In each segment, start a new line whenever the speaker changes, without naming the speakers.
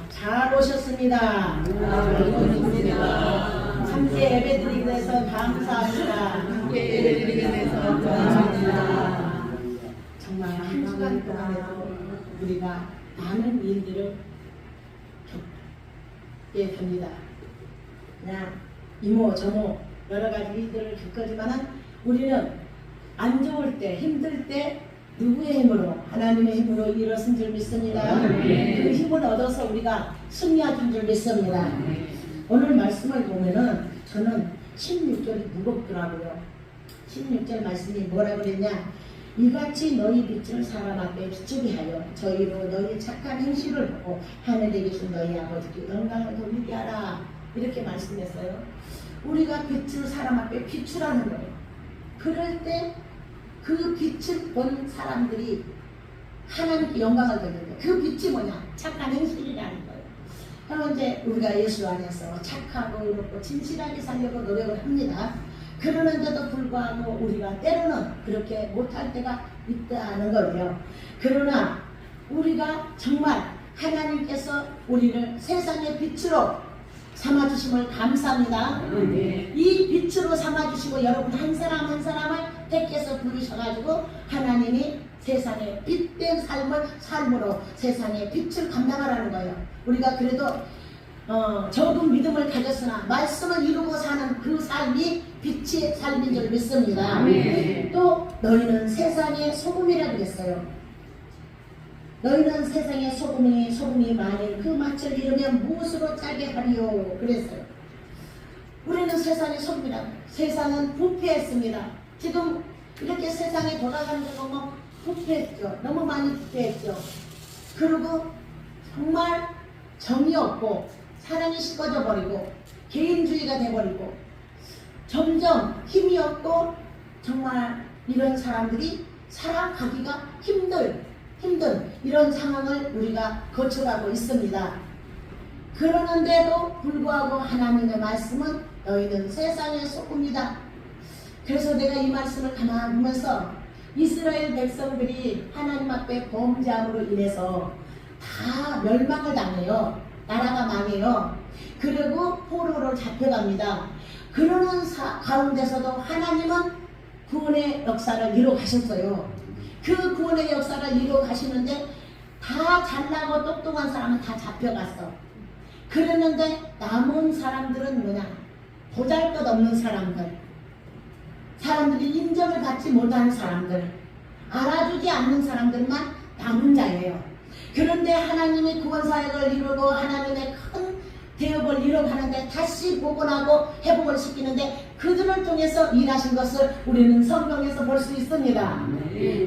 잘 오셨습니다. 함께 예배드리게 돼서 감사합니다. 정말 한 주간 동안에도 우리가 많은 일들을 겪게 됩니다. 그냥 이모 저모 여러 가지 일들을 겪었지만은 우리는 안 좋을 때 힘들 때 누구의 힘으로? 하나님의 힘으로 일어선 줄 믿습니다. 그 힘을 얻어서 우리가 승리하는 줄 믿습니다. 오늘 말씀을 보면은 저는 16절이 무겁더라고요. 16절 말씀이 뭐라 그랬냐? 이같이 너희 빛을 사람 앞에 비추게 하여 저희로 너희 착한 행실을 보고 하늘에 계신 너희 아버지께 영광을 돌리게 하라. 이렇게 말씀했어요. 우리가 빛을 사람 앞에 비추라는 거예요. 그럴 때 그 빛을 본 사람들이 하나님께 영광을 돌리는 거예요. 그 빛이 뭐냐? 착한 행실이라는 거예요. 그럼 이제 우리가 예수 안에서 착하고 의롭고 진실하게 살려고 노력을 합니다. 그러는데도 불구하고 우리가 때로는 그렇게 못할 때가 있다는 거예요. 그러나 우리가 정말 하나님께서 우리를 세상의 빛으로 삼아주심을 감사합니다. 이 빛으로 삼아주시고 여러분 한 사람 한 사람을 택해서 부르셔가지고 하나님이 세상의 빛된 삶으로 세상의 빛을 감당하라는 거예요. 우리가 그래도 적은 믿음을 가졌으나 말씀을 이루고 사는 그 삶이 빛의 삶인 줄 믿습니다. 또 너희는 세상의 소금이라 그랬어요. 너희는 세상의 소금이 만일 그 맛을 잃으면 무엇으로 짜게 하리요? 그랬어요. 우리는 세상의 소금이라. 세상은 부패했습니다. 지금 이렇게 세상에 돌아가는 게 너무 부패했죠. 너무 많이 부패했죠. 그리고 정말 정이 없고 사랑이 식어져 버리고 개인주의가 돼버리고 점점 힘이 없고 정말 이런 사람들이 살아가기가 힘든 이런 상황을 우리가 거쳐가고 있습니다. 그러는데도 불구하고 하나님의 말씀은 너희는 세상의 소금이다. 그래서 내가 이 말씀을 가만히 보면서 이스라엘 백성들이 하나님 앞에 범죄함으로 인해서 다 멸망을 당해요. 나라가 망해요. 그리고 포로로 잡혀갑니다. 그러는 가운데서도 하나님은 구원의 역사를 이루어 가셨어요. 그 구원의 역사를 이루어 가시는데 다 잘나고 똑똑한 사람은 다 잡혀갔어. 그랬는데 남은 사람들은 뭐냐? 보잘것없는 사람들이 인정을 받지 못하는 사람들, 알아주지 않는 사람들만 남은 자예요. 그런데 하나님의 구원사역을 이루고 하나님의 큰 대업을 이뤄가는데 다시 복원하고 회복을 시키는데 그들을 통해서 일하신 것을 우리는 성경에서 볼 수 있습니다.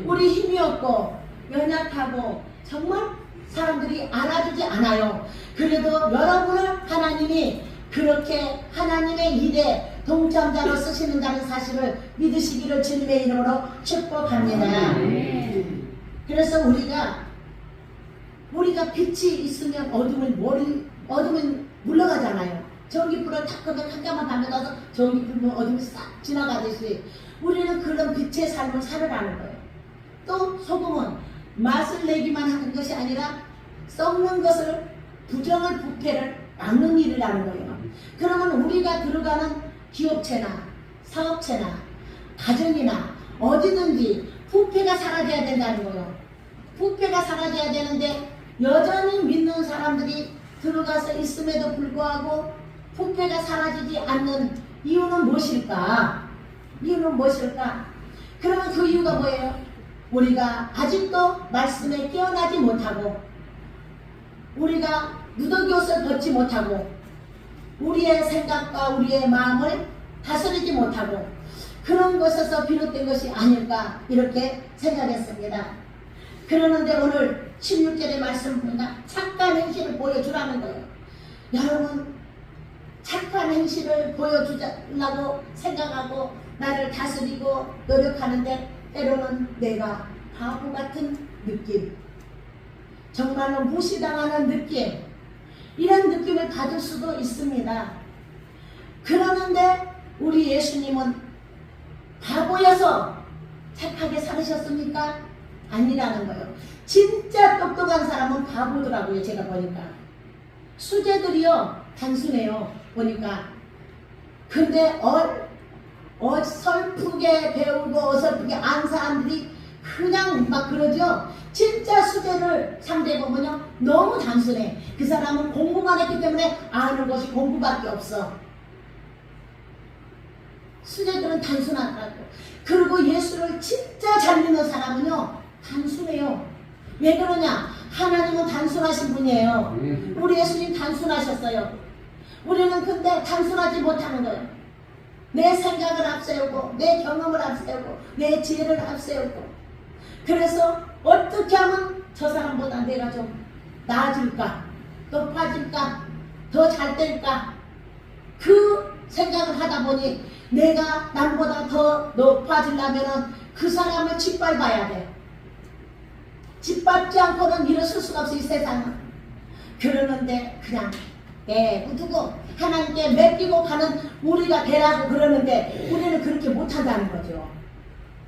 우리 힘이 없고 연약하고 정말 사람들이 알아주지 않아요. 그래도 여러분을 하나님이 그렇게 하나님의 일에 동참자로 쓰시는다는 사실을 믿으시기를 주님의 이름으로 축복합니다. 그래서 우리가 빛이 있으면 어둠은 물러가잖아요. 전기불을 탁 끄면 잠깐만 밤에 가서 전기불 어둠이 싹 지나가듯이 우리는 그런 빛의 삶을 살아가는 거예요. 또 소금은 맛을 내기만 하는 것이 아니라 썩는 것을 부정을 부패를 막는 일이라는 거예요. 그러면 우리가 들어가는 기업체나 사업체나 가정이나 어디든지 부패가 사라져야 된다는 거예요. 부패가 사라져야 되는데 여전히 믿는 사람들이 들어가서 있음에도 불구하고 부패가 사라지지 않는 이유는 무엇일까? 그러면 그 이유가 뭐예요? 우리가 아직도 말씀에 깨어나지 못하고 우리가 누더기옷을 벗지 못하고 우리의 생각과 우리의 마음을 다스리지 못하고 그런 것에서 비롯된 것이 아닐까 이렇게 생각했습니다. 그러는데 오늘 16절의 말씀 보니까 착한 행실을 보여주라는 거예요. 여러분 착한 행실을 보여주려고 생각하고 나를 다스리고 노력하는데 때로는 내가 바보 같은 느낌, 정말로 무시당하는 느낌, 이런 느낌을 받을 수도 있습니다. 그러는데 우리 예수님은 바보여서 착하게 살으셨습니까? 아니라는 거예요. 진짜 똑똑한 사람은 바보더라고요. 제가 보니까 수재들이요 단순해요 보니까. 근데 어설프게 배우고 어설프게 안 사람들이 그냥 막 그러죠. 진짜 수재를 상대해보면요 너무 단순해. 그 사람은 공부만 했기 때문에 아는 것이 공부밖에 없어. 수재들은 단순하더라고. 그리고 예수를 진짜 잘 믿는 사람은요 단순해요. 왜 그러냐? 하나님은 단순하신 분이에요. 우리 예수님 단순하셨어요. 우리는 근데 단순하지 못하는 거예요. 내 생각을 앞세우고 내 경험을 앞세우고 내 지혜를 앞세우고, 그래서 어떻게 하면 저 사람보다 내가 좀 나아질까, 높아질까, 더 잘 될까, 그 생각을 하다 보니 내가 남보다 더 높아지려면 그 사람을 짓밟아야 돼. 짓밟지 않고는 일어설 수가 없어 이 세상은. 그러는데 그냥 두고 하나님께 맡기고 가는 우리가 되라고 그러는데 우리는 그렇게 못한다는 거죠.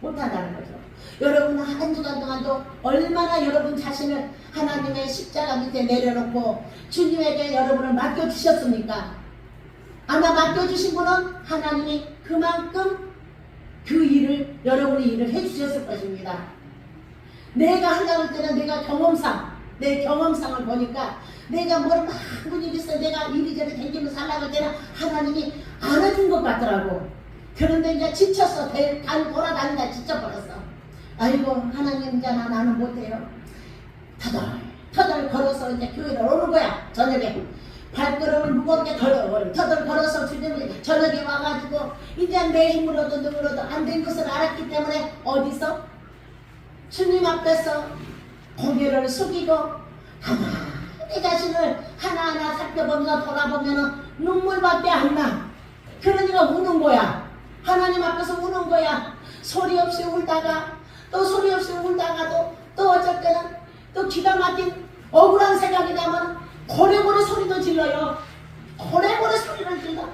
못한다는 거죠. 여러분 한 주간 동안도 얼마나 여러분 자신을 하나님의 십자가 밑에 내려놓고 주님에게 여러분을 맡겨주셨습니까? 아마 맡겨주신 분은 하나님이 그만큼 그 일을, 여러분의 일을 해주셨을 것입니다. 내가 하려고 할 때는 내가 내 경험상을 보니까 내가 뭘 많은 일이 있어, 내가 이리저리 댕기면서 하려고 할 때는 하나님이 안아준 것 같더라고. 그런데 이제 지쳤어. 돌아다니다 지쳐버렸어. 아이고 하나님 이제 나는 못해요. 터덜 걸어서 이제 교회를 오는 거야. 저녁에 발걸음을 무겁게 터덜 걸어서 주님이 저녁에 와가지고 이제 내 힘으로도 누구로도 안 된 것을 알았기 때문에 어디서 주님 앞에서 고개를 숙이고 가만히 자신을 하나하나 살펴보면서 돌아보면 눈물밖에 안 나. 그러니까 우는 거야. 하나님 앞에서 우는 거야. 소리 없이 울다가 또 소리 없이 울다가도 또 어쩔 때는 또 기가 막힌 억울한 생각이 나면 고래고래 소리도 질러요. 고래고래 소리를 질러.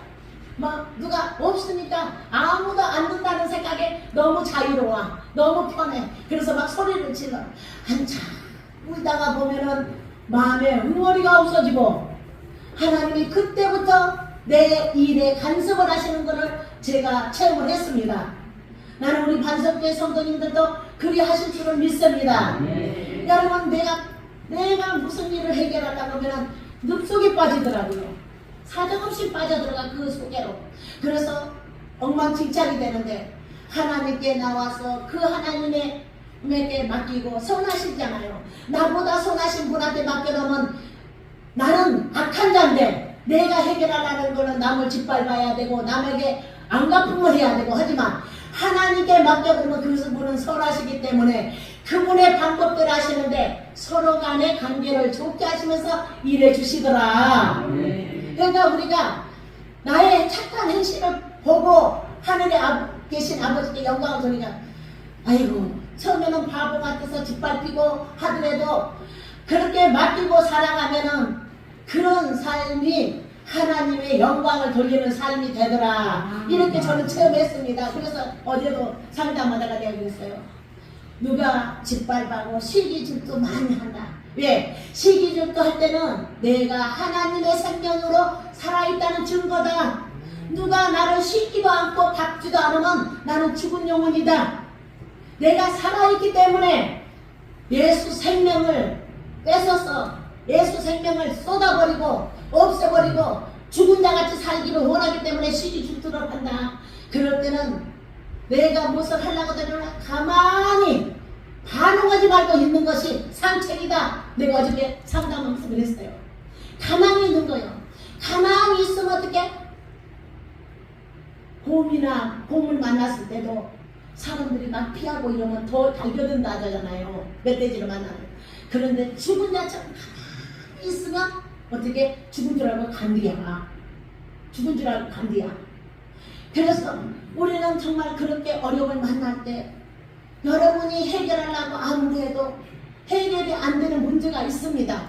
막 누가 없으니까 아무도 안 듣는다는 생각에 너무 자유로워, 너무 편해. 그래서 막 소리를 질러. 한참 울다가 보면은 마음에 응어리가 없어지고 하나님이 그때부터 내 일에 간섭을 하시는 것을 제가 체험을 했습니다. 나는 우리 반석교회 성도님들도 그리 하실 줄을 믿습니다. 여러분 내가 무슨 일을 해결하려고 하면 늪속에 빠지더라고요. 사정없이 빠져들어가 그 속에로. 그래서 엉망진창이 되는데 하나님께 나와서 그 하나님에게 맡기고 선하시잖아요. 나보다 선하신 분한테 맡겨놓으면 나는 악한 자인데 내가 해결하려는 거는 남을 짓밟아야 되고 남에게 안갚음을 해야 되고, 하지만 하나님께 맡겨두면 그분은 선하시기 때문에 그분의 방법대로 하시는데 서로 간의 관계를 좋게 하시면서 일해 주시더라. 그러니까 우리가 나의 착한 행실을 보고 하늘에 계신 아버지께 영광을 돌리자. 아이고 처음에는 바보 같아서 짓밟히고 하더라도 그렇게 맡기고 살아가면은 그런 삶이 하나님의 영광을 돌리는 삶이 되더라. 이렇게 저는 체험했습니다. 그래서 어제도 상담하다가 내가 그랬어요. 누가 짓밟아고 시기질도 많이 한다. 왜? 시기질도 할 때는 내가 하나님의 생명으로 살아있다는 증거다. 누가 나를 씻기도 않고 닦지도 않으면 나는 죽은 영혼이다. 내가 살아있기 때문에 예수 생명을 뺏어서 예수 생명을 쏟아버리고 없애버리고 죽은 자같이 살기를 원하기 때문에 시기질투를 한다. 그럴 때는 내가 무엇을 하려고 하면 가만히 반응하지 말고 있는 것이 상책이다. 내가 어저께 상담하면서 그랬어요. 가만히 있는 거예요. 가만히 있으면 어떻게? 곰을 만났을 때도 사람들이 막 피하고 이러면 더 달겨든다 하잖아요. 멧돼지를 만나면. 그런데 죽은 자처럼 가만히 있으면 어떻게? 죽은 줄 알고 간디야. 죽은 줄 알고 간디야. 그래서 우리는 정말 그렇게 어려움을 만날 때 여러분이 해결하려고 아무리 해도 해결이 안 되는 문제가 있습니다.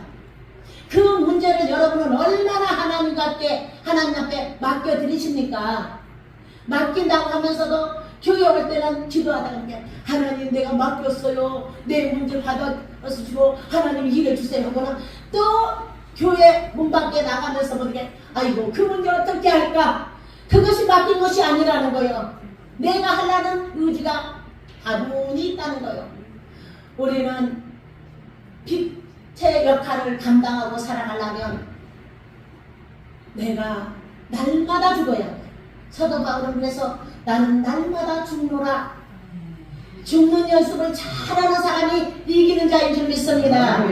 그 문제를 여러분은 얼마나 하나님 앞에 맡겨드리십니까? 맡긴다고 하면서도 교회 올 때는 기도하다가 그냥 하나님 내가 맡겼어요. 내 문제 받아주시고 하나님 일해 주세요 하거나 또 교회 문 밖에 나가면서 그렇게 아이고 그 문제 어떻게 할까? 그것이 맡긴 것이 아니라는 거예요. 내가 하려는 의지가 다분히 있다는 거예요. 우리는 빛의 역할을 감당하고 살아가려면 내가 날마다 죽어야 돼. 사도 바울은 그래서 나는 날마다 죽노라. 죽는 연습을 잘하는 사람이 이기는 자인 줄 믿습니다.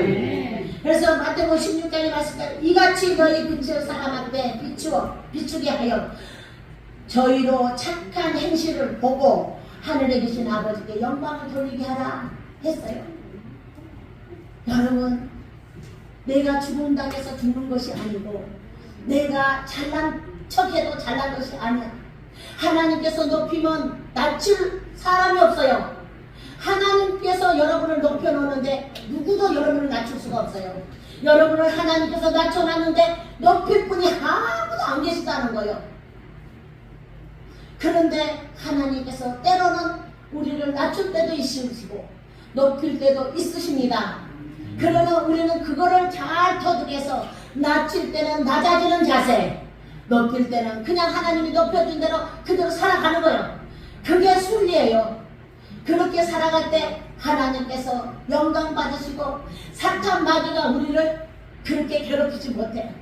그래서 마태복음 16장에 말씀하신 이같이 너희 근처 사람한테 비추게 하여 저희로 착한 행실을 보고 하늘에 계신 아버지께 영광을 돌리게 하라 했어요. 여러분, 내가 죽음 당해서 죽는 것이 아니고 내가 잘난 척해도 잘난 것이 아니야. 하나님께서 높이면 낮출 사람이 없어요. 하나님께서 여러분을 높여놓는데 누구도 여러분을 낮출 수가 없어요. 여러분을 하나님께서 낮춰놨는데 높일 분이 아무도 안 계시다는 거예요. 그런데 하나님께서 때로는 우리를 낮출 때도 있으시고 높일 때도 있으십니다. 그러나 우리는 그거를 잘 터득해서 낮칠 때는 낮아지는 자세, 높일 때는 그냥 하나님이 높여준 대로 그대로 살아가는 거예요. 그게 순리예요. 그렇게 살아갈 때 하나님께서 영광 받으시고 사탄 마귀가 우리를 그렇게 괴롭히지 못해.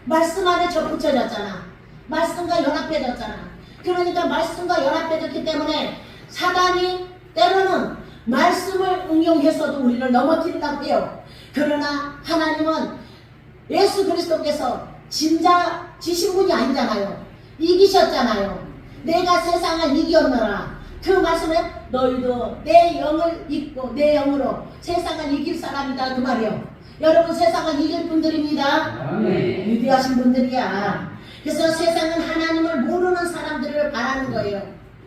말씀 안에 접붙여졌잖아. 말씀과 연합해졌잖아. 그러니까 말씀과 연합해졌기 때문에 사단이 때로는 말씀을 응용해서도 우리를 넘어뜨린다고 해요. 그러나 하나님은 예수 그리스도께서 지신 분이 아니잖아요. 이기셨잖아요. 내가 세상을 이겼노라. 그 말씀에 너희도 내 영을 입고 내 영으로 세상을 이길 사람이다 그 말이요. 여러분 세상을 이길 분들입니다. 위대하신 분들이야. 그래서 세상은 하나님을 모르는 사람들을 바라는 거예요.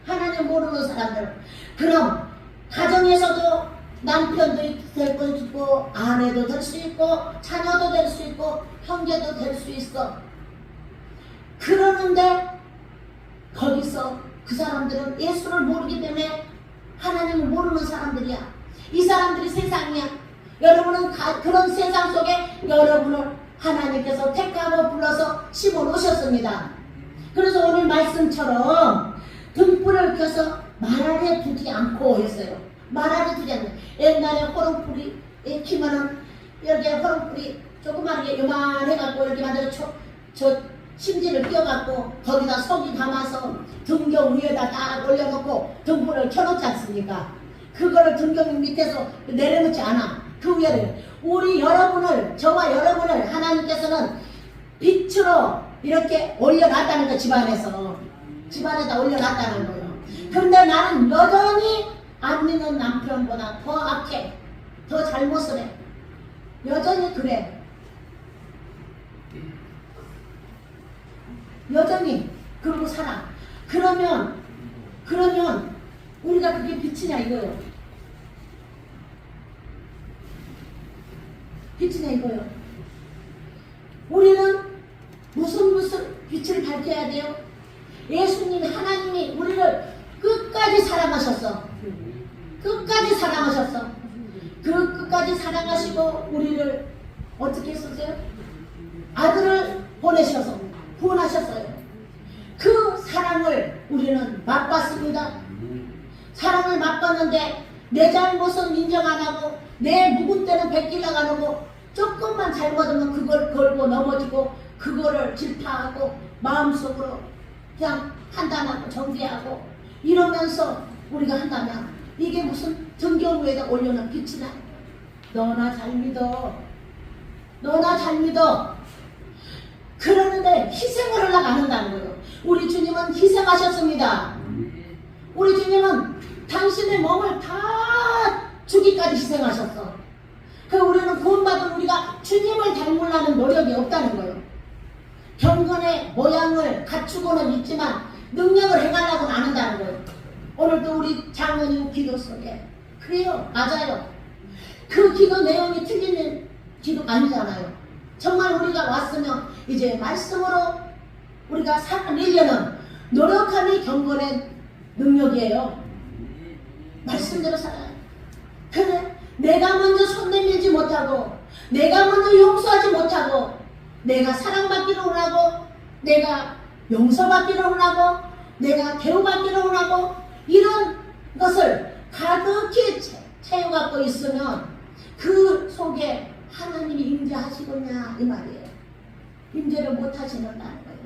하나님 모르는 사람들. 그럼 가정에서도 남편도 될 수 있고 아내도 될 수 있고 자녀도 될 수 있고 형제도 될 수 있어. 그러는데 거기서 그 사람들은 예수를 모르기 때문에 하나님을 모르는 사람들이야. 이 사람들이 세상이야. 여러분은 그런 세상 속에 여러분을 하나님께서 택하고 불러서 심어 놓으셨습니다. 그래서 오늘 말씀처럼 등불을 켜서 말 아래 두지 않고 했어요. 말 아래 두지 않고. 옛날에 호롱불이 키면은 이렇게 호롱불이 조그맣게 요만해갖고 이렇게 만들어 저 심지를 끼워갖고 거기다 석이 담아서 등경 위에다 딱 올려놓고 등불을 켜놓지 않습니까? 그거를 등경 밑에서 내려놓지 않아. 그 위에를 우리 여러분을 저와 여러분을 하나님께서는 빛으로 이렇게 올려놨다는 거. 집안에다 올려놨다는 거예요. 근데 나는 여전히 안 믿는 남편보다 더 악해. 더 잘못을 해. 여전히 그래. 여전히 그러고 살아. 그러면 우리가 그게 빛이냐 이거요. 빛이냐 이거요. 우리는 무슨 빛을 밝혀야 돼요? 예수님이 하나님이 우리를 끝까지 사랑하셨어. 끝까지 사랑하셨어. 그 끝까지 사랑하시고 우리를 어떻게 했었어요? 아들을 보내셔서 구원하셨어요. 그 사랑을 우리는 맛봤습니다. 사랑을 맛봤는데 내 잘못은 인정 안 하고 내 묵은 때는 베끼려고 안 하고 조금만 잘못하면 그걸 걸고 넘어지고 그거를 질타하고 마음속으로 그냥 판단하고 정죄하고 이러면서 우리가 한다면 이게 무슨 등경 위에다 올려놓은 빛이나. 너나 잘 믿어. 너나 잘 믿어. 그러는데 희생을 하려고 안 한다는 거예요. 우리 주님은 희생하셨습니다. 우리 주님은 당신의 몸을 다 주기까지 희생하셨어. 그 우리는 구원받은 우리가 주님을 닮으려는 노력이 없다는 거예요. 경건의 모양을 갖추고는 있지만 능력을 행하려고는 안 한다는 거예요. 오늘도 우리 장로님 기도 속에 그래요. 맞아요. 그 기도 내용이 틀리는 기도가 아니잖아요. 정말 우리가 왔으면 이제 말씀으로 우리가 살아내려는 노력함이 경건의 능력이에요. 말씀대로 살아요. 그래, 내가 먼저 손 내밀지 못하고, 내가 먼저 용서하지 못하고, 내가 사랑받기를 원하고, 내가 용서받기를 원하고, 내가 대우받기를 원하고, 이런 것을 가득히 채워갖고 있으면 그 속에 하나님이 임재하시겠냐 이 말이에요. 임재를 못하시는다는 거예요.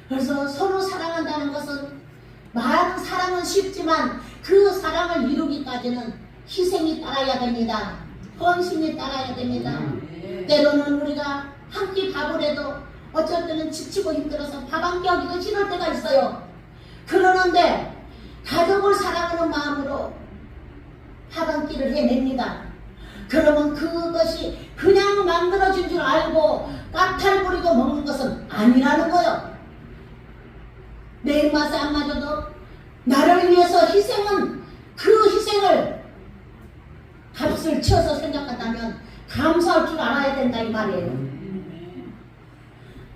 그래서 서로 사랑한다는 것은 많은 사랑은 쉽지만 그 사랑을 이루기까지는 희생이 따라야 됩니다. 헌신이 따라야 됩니다. 때로는 우리가 한 끼 밥을 해도 어쩔 때는 지치고 힘들어서 밥 한 끼 하기도 싫을 때가 있어요. 그러는데 가족을 사랑하는 마음으로 밥 한 끼를 해냅니다. 그러면 그것이 그냥 만들어진 줄 알고 까탈 부리고 먹는 것은 아니라는 거예요. 내 입맛에 안 맞아도 나를 위해서 희생은 그 희생을 값을 치어서 생각한다면 감사할 줄 알아야 된다 이 말이에요.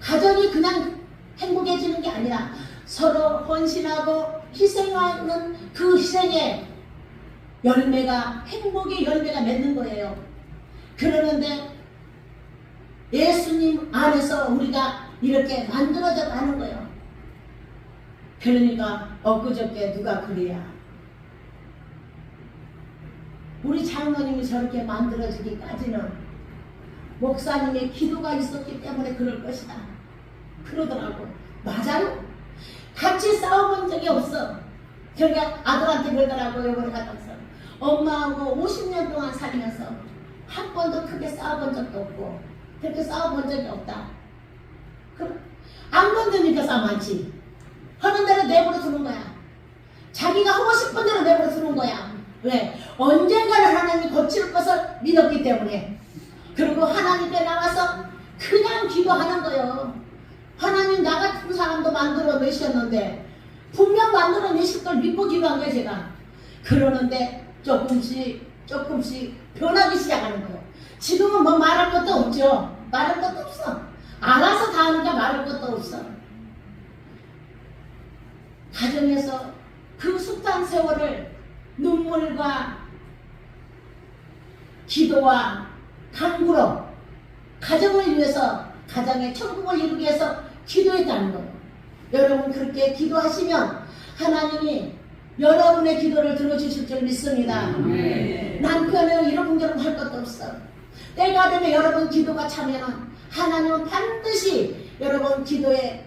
가정이 그냥 행복해지는 게 아니라 서로 헌신하고 희생하는 그 희생에 열매가, 행복의 열매가 맺는 거예요. 그러는데 예수님 안에서 우리가 이렇게 만들어져 가는 거예요. 그러니까 엊그저께 누가 그래야 우리 장로님이 저렇게 만들어지기까지는 목사님의 기도가 있었기 때문에 그럴 것이다 그러더라고. 맞아요. 같이 싸워본 적이 없어. 그러니까 아들한테 그러더라고요. 이번에 갔다 와서 엄마하고 50년 동안 살면서 한 번도 크게 싸워본 적도 없고 그렇게 싸워본 적이 없다. 안 건드니까 싸움 많지. 하는 대로 내버려 두는 거야. 자기가 하고 싶은 대로 내버려 두는 거야. 왜? 언젠가는 하나님이 고칠 것을 믿었기 때문에. 그리고 하나님께 나와서 그냥 기도하는 거예요. 하나님 나 같은 사람도 만들어 내셨는데 분명 만들어 내실 걸 믿고 기도한 거예요 제가. 그러는데 조금씩 변하기 시작하는 거예요. 지금은 뭐 말할 것도 없죠. 말할 것도 없어. 알아서 다 하니까 말할 것도 없어. 가정에서 그 숱한 세월을 눈물과 기도와 간구로 가정을 위해서 가정의 천국을 이루기 위해서 기도했다는 거예요. 여러분 그렇게 기도하시면 하나님이 여러분의 기도를 들어주실 줄 믿습니다. 남편은 이러쿵저러쿵 할 것도 없어. 때가 되면 여러분 기도가 차면 하나님은 반드시 여러분 기도에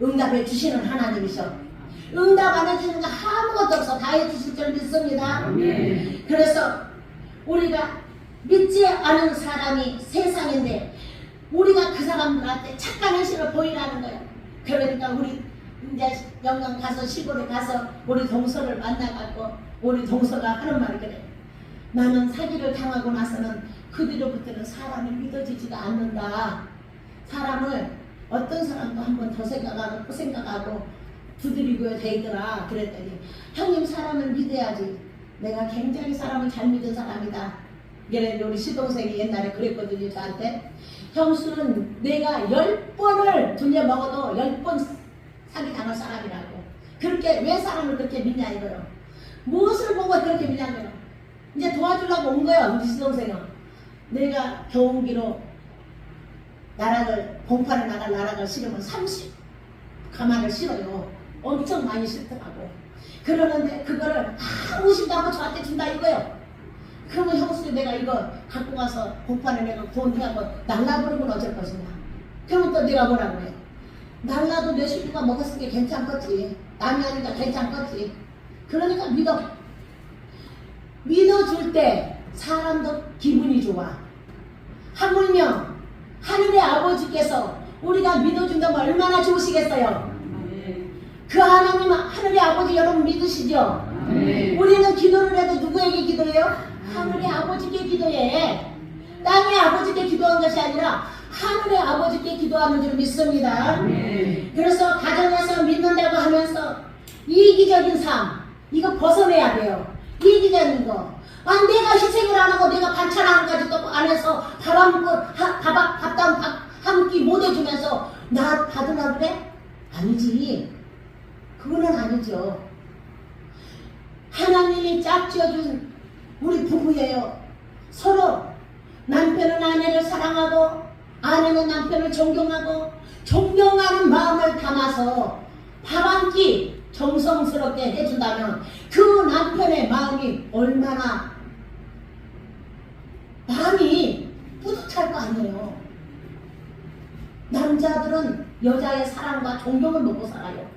응답해 주시는 하나님이셔. 응답 안 해주는 거 아무것도 없어. 다 해주실 줄 믿습니다. 그래서 우리가 믿지 않은 사람이 세상인데 우리가 그 사람들한테 착한 현실을 보이라는 거예요. 그러니까 우리 이제 영광 가서 시골에 가서 우리 동서를 만나갖고 우리 동서가 하는 말이 그래. 나는 사기를 당하고 나서는 그 뒤로부터는 사람이 믿어지지가 않는다. 사람을 어떤 사람도 한 번 더 생각하고 또 생각하고 두드리고 되더라. 그랬더니 형님 사람을 믿어야지. 내가 굉장히 사람을 잘 믿은 사람이다. 그래 우리 시동생이 옛날에 그랬거든요 저한테. 형수는 내가 10번을 돌려먹어도 10번 사기 당할 사람이라고. 그렇게 왜 사람을 그렇게 믿냐 이거요. 무엇을 보고 그렇게 믿냐고요. 이제 도와주려고 온 거예요 우리 시동생은. 내가 경운기로 나락을 봉판에 나갈 나락을 실으면 30 가마를 실어요. 엄청 많이 실더라고. 그러는데 그거를 무신다고 저한테 준다 이거요. 그러면 형수 내가 이거 갖고 가서 봉판에 내가 돈 해갖고 날라버리면 어쩔 것이냐. 그러면 또 내가 뭐라고 해. 날라도 내 식구가 먹었을 게 괜찮겠지. 남이 하니까 괜찮겠지. 그러니까 믿어줄 때 사람도 기분이 좋아. 하물며 하늘의 아버지께서 우리가 믿어준다면 얼마나 좋으시겠어요. 그 하나님 하늘의 아버지 여러분 믿으시죠? 우리는 기도를 해도 누구에게 기도해요? 하늘의 아버지께 기도해. 땅의 아버지께 기도한 것이 아니라 하늘의 아버지께 기도하는 줄 믿습니다. 그래서 가정에서 믿는다고 하면서 이기적인 삶 이거 벗어내야 돼요. 이기적인 거. 내가 희생을 안 하고 내가 반찬 하나까지 또 안 해서 밥도 한 끼 못 해주면서 나 받으라 그래? 아니지. 그거는 아니죠. 아내는 남편을 존경하고 존경하는 마음을 담아서 밥 한 끼 정성스럽게 해준다면 그 남편의 마음이 얼마나 마음이 뿌듯할 거 아니에요. 남자들은 여자의 사랑과 존경을 먹고 살아요.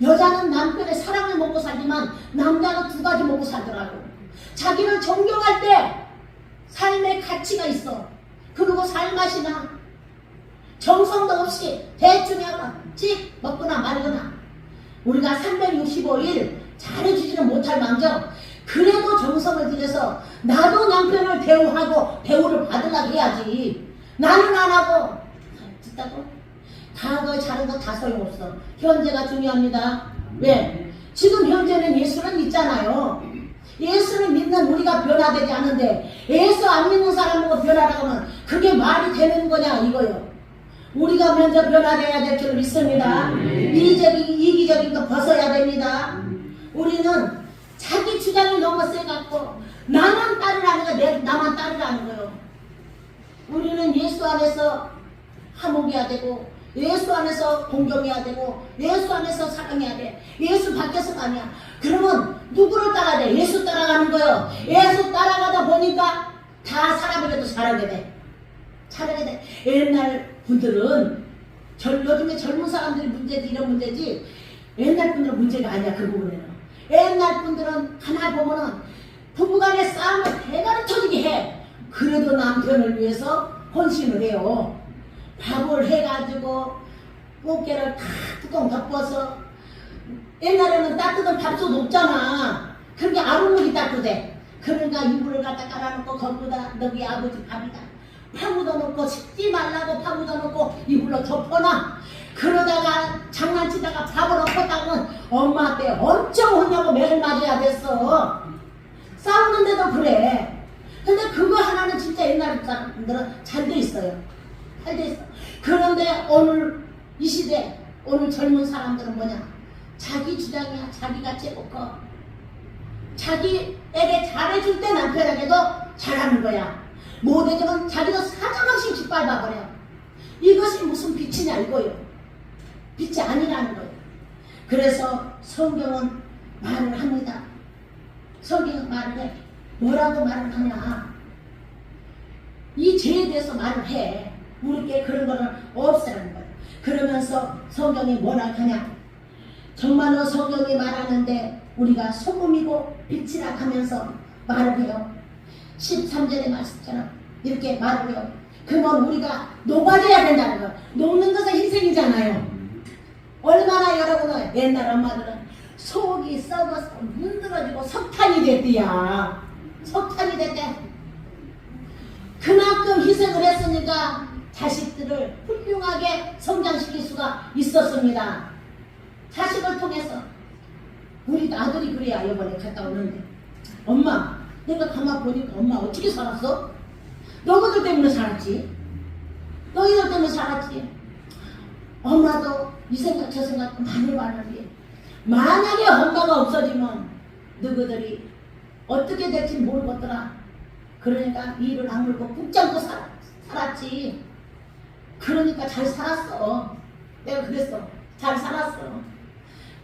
여자는 남편의 사랑을 먹고 살지만 남자는 두 가지 먹고 살더라고. 자기를 존경할 때 삶의 가치가 있어. 그리고 살맛이 나. 정성도 없이 대충 씩 먹거나 말거나 우리가 365일 잘해주지는 못할 망정 그래도 정성을 들여서 나도 남편을 대우하고 대우를 받으려고 해야지. 나는 안 하고 듣다고 과거에 잘한 거 다 소용없어. 현재가 중요합니다. 왜? 지금 현재는 예수는 있잖아요. 예수를 믿는 우리가 변화되지 않는데 예수 안 믿는 사람하고 변화라고 하면 그게 말이 되는 거냐 이거요. 우리가 먼저 변화돼야 될 줄 믿습니다. 이기적인 거 벗어야 됩니다. 우리는 자기 주장이 너무 세갖고 나만 따르라는 거 나만 따르라는 거요. 우리는 예수 안에서 화목해야 되고 예수 안에서 공경해야 되고 예수 안에서 사랑해야 돼. 예수 밖에서가 아니야. 그러면 누구를 따라야 돼? 예수 따라가는 거요. 예수 따라가다 보니까 다 사람에게도 잘하게 돼. 잘하게 돼. 옛날 분들은 요즘에 젊은 사람들이 문제지 이런 문제지 옛날 분들은 문제가 아니야. 그 부분에는 옛날 분들은 하나 보면은 부부간의 싸움을 대가리 터지게 해. 그래도 남편을 위해서 헌신을 해요. 밥을 해가지고 꽃게를 다 뚜껑 덮어서 옛날에는 따뜻한 밥솥 없잖아. 그렇게 아루물이 따뜻해. 그러니까 이불을 갖다 깔아놓고 거기다 너희 아버지 밥이다. 파묻어 놓고 식지 말라고 파묻어 놓고 이불로 덮어놔. 그러다가 장난치다가 밥을 엎었다면 엄마한테 엄청 혼나고 매를 맞아야 됐어. 싸우는데도 그래. 근데 그거 하나는 진짜 옛날 사람들은 잘 돼 있어요. 잘 돼 있어. 그런데 오늘 이 시대 오늘 젊은 사람들은 뭐냐? 자기 주장이야. 자기가 최고 커. 자기에게 잘해줄 때 남편에게도 잘하는 거야. 못해주면 자기도 사정없이 짓밟아버려. 이것이 무슨 빛이냐 이거요. 빛이 아니라는 거예요. 그래서 성경은 말을 합니다. 성경은 말을 해. 뭐라고 말을 하냐. 이 죄에 대해서 말을 해. 우리께 그런 거는 없애라는 거예요. 그러면서 성경이 뭐라 하냐. 정말로 성경이 말하는데 우리가 소금이고 빛이라 하면서 말을 해요. 13절의 말씀처럼 이렇게 말을 해요. 그러면 우리가 녹아져야 된다는 거예요. 녹는 것은 희생이잖아요. 얼마나 여러분은 옛날 엄마들은 속이 썩어서 문드러지고 석탄이 됐대야. 석탄이 됐대. 그만큼 희생을 했으니까 자식들을 훌륭하게 성장시킬 수가 있었습니다. 자식을 통해서. 우리 아들이 그래야 이번에 갔다 오는데 엄마 내가 가만 보니까 엄마 어떻게 살았어? 너희들 때문에 살았지. 너희들 때문에 살았지. 엄마도 이 생각 저 생각 많이 해봤는데 만약에 엄마가 없어지면 너희들이 어떻게 될지 모르겠더라. 그러니까 이를 악물고 붙잡고 살았지. 그러니까 잘 살았어. 내가 그랬어. 잘 살았어.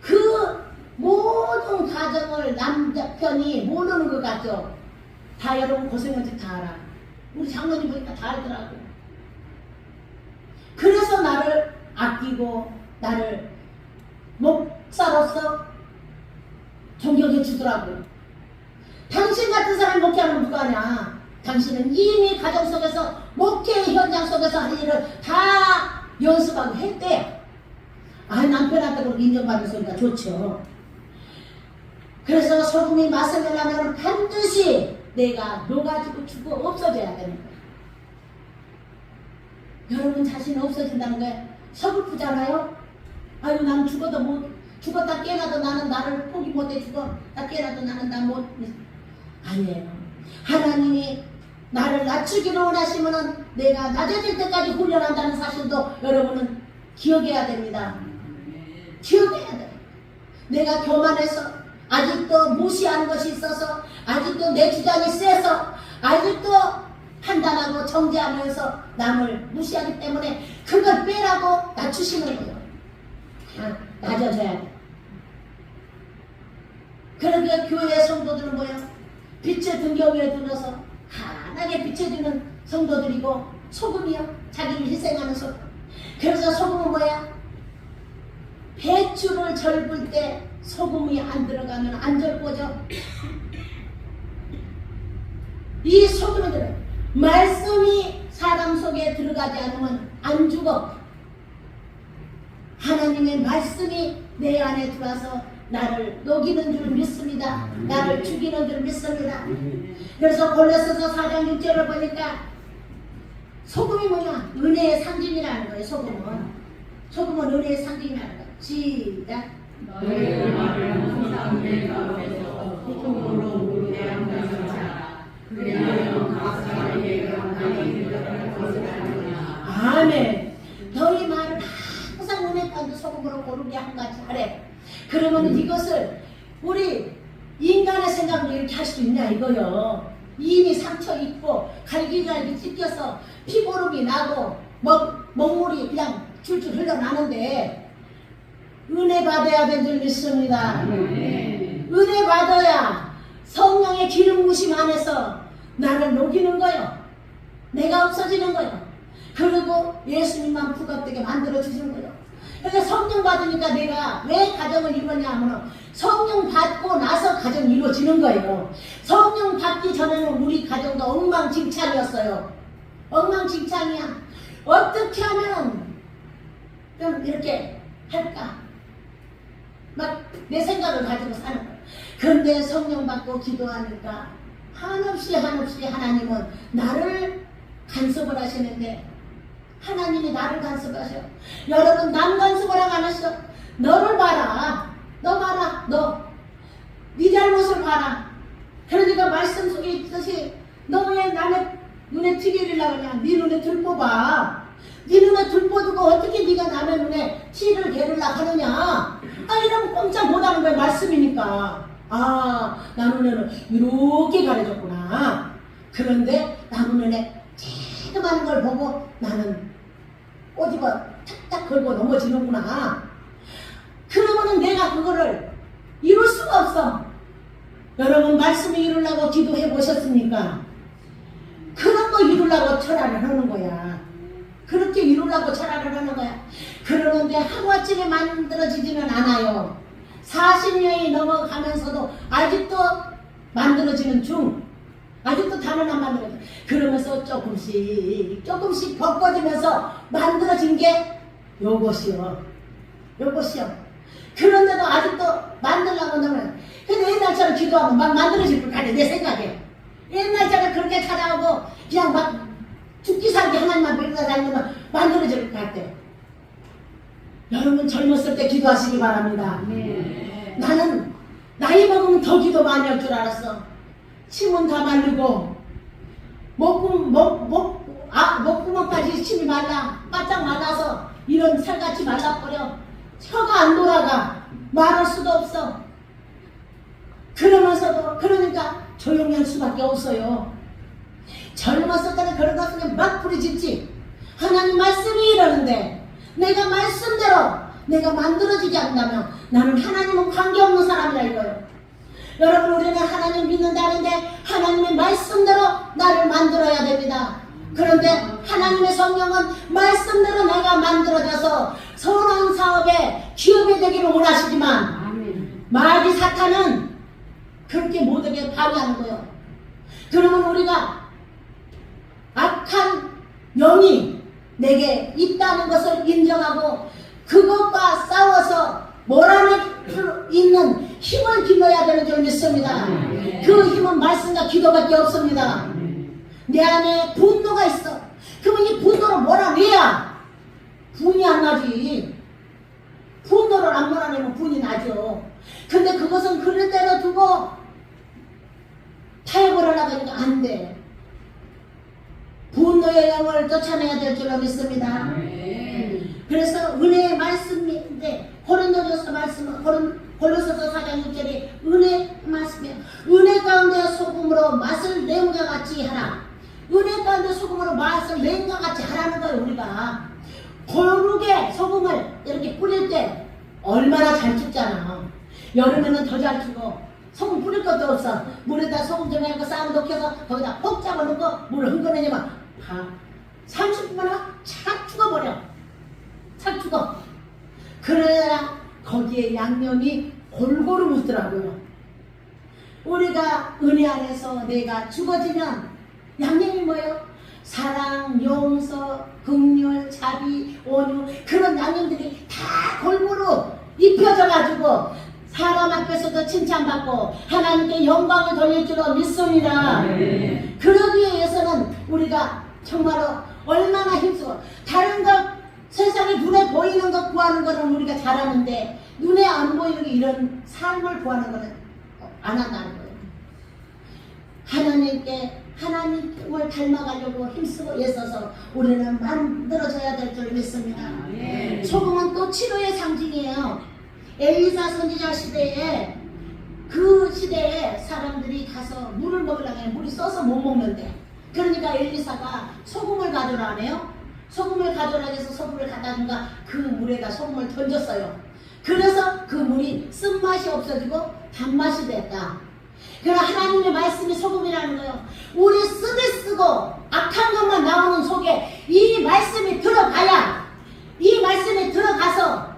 그 모든 가정을 남편이 모르는 것 같죠? 다 여러분 고생한지 다 알아. 우리 장모님 보니까 다 알더라고. 그래서 나를 아끼고 나를 목사로서 존경해 주더라고. 당신 같은 사람 목회하는 누가 하냐? 당신은 이미 가정 속에서 목회 현장 속에서 할 일을 다 연습하고 했대. 아 남편한테 그렇게 인정받는 소리가 좋죠. 그래서 소금이 맛을 내려면 반드시 내가 녹아지고 죽어 없어져야 되는 거야. 여러분 자신이 없어진다는 게 서글프잖아요. 아유 난 죽어도 못 죽었다 깨어나도 나는 나를 포기 못해 죽어. 나 깨어나도 나는 나 못. 아니에요. 하나님이 나를 낮추기로 원하시면은 내가 낮아질 때까지 훈련한다는 사실도 여러분은 기억해야 됩니다. 기억해야 돼. 내가 교만해서 아직도 무시하는 것이 있어서 아직도 내 주장이 세서 아직도 판단하고 정죄하면서 남을 무시하기 때문에 그걸 빼라고 낮추시는 거예요. 낮아져야 돼. 그러니까 교회 성도들은 뭐야? 빛의 등경 위에 들어서 환하게 비춰주는 성도들이고, 소금이요, 자기를 희생하는 소금. 그래서 소금은 뭐야? 배추를 절을 때 소금이 안 들어가면 안 절거죠. 이 소금이 들어, 말씀이 사람 속에 들어가지 않으면 안 죽어. 하나님의 말씀이 내 안에 들어와서 나를 녹이는 줄 믿습니다. 나를 죽이는 줄 믿습니다. 그래서 골로새서 4장 6절을 보니까 소금이 뭐냐? 은혜의 상징이라는 거예요. 소금은 은혜의 상징이라는 거예요. 시작.
너의 말을 항상 내 가운데서 소금으로 우르게 한다니라. 그리하여 각 사람에게 감당이 되어갈 것을 알느냐.
아멘. 너희 말을 항상 은혜 가운데 소금으로 고르게 한 가지 하래. 그러면 이것을 우리 인간의 생각으로 이렇게 할 수 있냐 이거요. 이미 상처 입고 갈기갈기 찢겨서 피고름이 나고 먹물이 그냥 줄줄 흘러나는데 은혜 받아야 될 줄 믿습니다. 은혜 받아야 성령의 기름 부심 안에서 나를 녹이는 거요. 내가 없어지는 거요. 그리고 예수님만 부각되게 만들어 주시는 거요. 그러니까 성령 받으니까 내가 왜 가정을 이루냐 하면 성령 받고 나서 가정이 이루어지는 거예요. 성령 받기 전에는 우리 가정도 엉망진창이었어요. 엉망진창이야. 어떻게 하면 좀 이렇게 할까? 막 내 생각을 가지고 사는 거예요. 그런데 성령 받고 기도하니까 한없이 하나님은 나를 간섭을 하시는데, 하나님이 나를 간섭하셔. 여러분, 남 간섭을 안 하셔. 너를 봐라. 너 봐라. 네 잘못을 봐라. 그러니까 말씀 속에 있듯이 너 왜 남의 눈에 티를 그냥 네 눈에 들보봐. 네 눈에 들보두고 어떻게 네가 남의 눈에 티를 개르려 하느냐. 이러면 꼼짝 못하는 거야. 말씀이니까. 나 눈에는 이렇게 가려졌구나. 그런데 나 눈에 쬐그마한 걸 보고 나는 꼬집어 탁탁 걸고 넘어지는구나. 그러면은 내가 그거를 이룰 수가 없어. 여러분, 말씀을 이루려고 기도해 보셨습니까? 그런 거 이루려고 철학을 하는 거야. 그렇게 이루려고 철학을 하는 거야. 그러는데 하루아침에 만들어지지는 않아요. 40년이 넘어가면서도 아직도 만들어지는 중. 아직도 단은 안 만들어져. 그러면서 조금씩 겪어지면서 만들어진 게 요것이요. 그런데도 아직도 만들려고 하면, 근데 옛날처럼 기도하면 막 만들어질 것 같아, 내 생각에. 옛날처럼 그렇게 찾아오고 그냥 막 죽기 살기 하나님만 믿고 다니면 만들어질 것 같아. 여러분, 젊었을 때 기도하시기 바랍니다. 나는 나이 먹으면 더 기도 많이 할 줄 알았어. 침은 다 마르고 목구멍까지 침이 말라, 바짝 말라서 이런 살같이 말라버려. 혀가 안 돌아가. 말할 수도 없어. 그러면서도 그러니까 조용히 할 수밖에 없어요. 젊었을 때는 그런 것을 막 부르짖지. 하나님 말씀이 이러는데 내가 말씀대로 내가 만들어지지 않는다면 나는 하나님은 관계없는 사람이라 이거예요. 여러분, 우리는 하나님 믿는다는데 하나님의 말씀대로 나를 만들어야 됩니다. 그런데 하나님의 성령은 말씀대로 내가 만들어져서 선한 사업에 기업이 되기를 원하시지만 마귀 사탄은 그렇게 못하게 방해하는 거예요. 그러면 우리가 악한 영이 내게 있다는 것을 인정하고 그것과 싸워서 몰아낼 수 있는 힘을 길러야 되는 줄 믿습니다. 그 힘은 말씀과 기도밖에 없습니다. 내 안에 분노가 있어. 그러면 이 분노를 몰아내야 분이 안 나지. 분노를 안 몰아내면 분이 나죠. 근데 그것은 그릇대로 두고 타협을 하려고 하니까 안 돼. 분노의 영을 쫓아내야 될 줄로 믿습니다. 그래서 은혜의 말씀인데 고린도전서 말씀은 골로새서 4장 6절에 은혜 말씀이에요. 은혜 가운데 소금으로 맛을 내음과 같이 하라. 은혜 가운데 소금으로 맛을 냉과 같이 하라는 거예요. 우리가 고르게 소금을 이렇게 뿌릴 때 얼마나 잘 죽잖아. 여름에는 더 잘 죽어. 소금 뿌릴 것도 없어. 물에다 소금 좀 해서 싹 녹여서 거기다 콕 잡아놓고 물을 흥건해내면 30분만 착 죽어버려. 착 죽어. 그래야 거기에 양념이 골고루 묻더라고요. 우리가 은혜 안에서 내가 죽어지면 양념이 뭐예요? 사랑, 용서, 긍휼, 자비, 온유 그런 양념들이 다 골고루 입혀져 가지고 사람 앞에서도 칭찬받고 하나님께 영광을 돌릴 줄로 믿습니다. 그러기 위해서는 우리가 정말로 얼마나 힘쓰고 다른 것 세상에 눈에 보이는 것 구하는 거는 우리가 잘하는데 눈에 안 보이는 이런 삶을 구하는 거는 안 한다는 거예요. 하나님을 닮아가려고 힘쓰고 애써서 우리는 만들어져야 될 줄 믿습니다. 소금은 또 치료의 상징이에요. 엘리사 선지자 시대에 그 시대에 사람들이 가서 물을 먹으려고 해요. 물이 써서 못 먹는데 그러니까 엘리사가 소금을 가져라 하네요. 소금을 가져라 해서 소금을 갖다 준가 그 물에다 소금을 던졌어요. 그래서 그 물이 쓴맛이 없어지고 단맛이 됐다. 그러나 하나님의 말씀이 소금이라는 거예요. 우리 쓰고 악한 것만 나오는 속에 이 말씀이 들어가야 이 말씀이 들어가서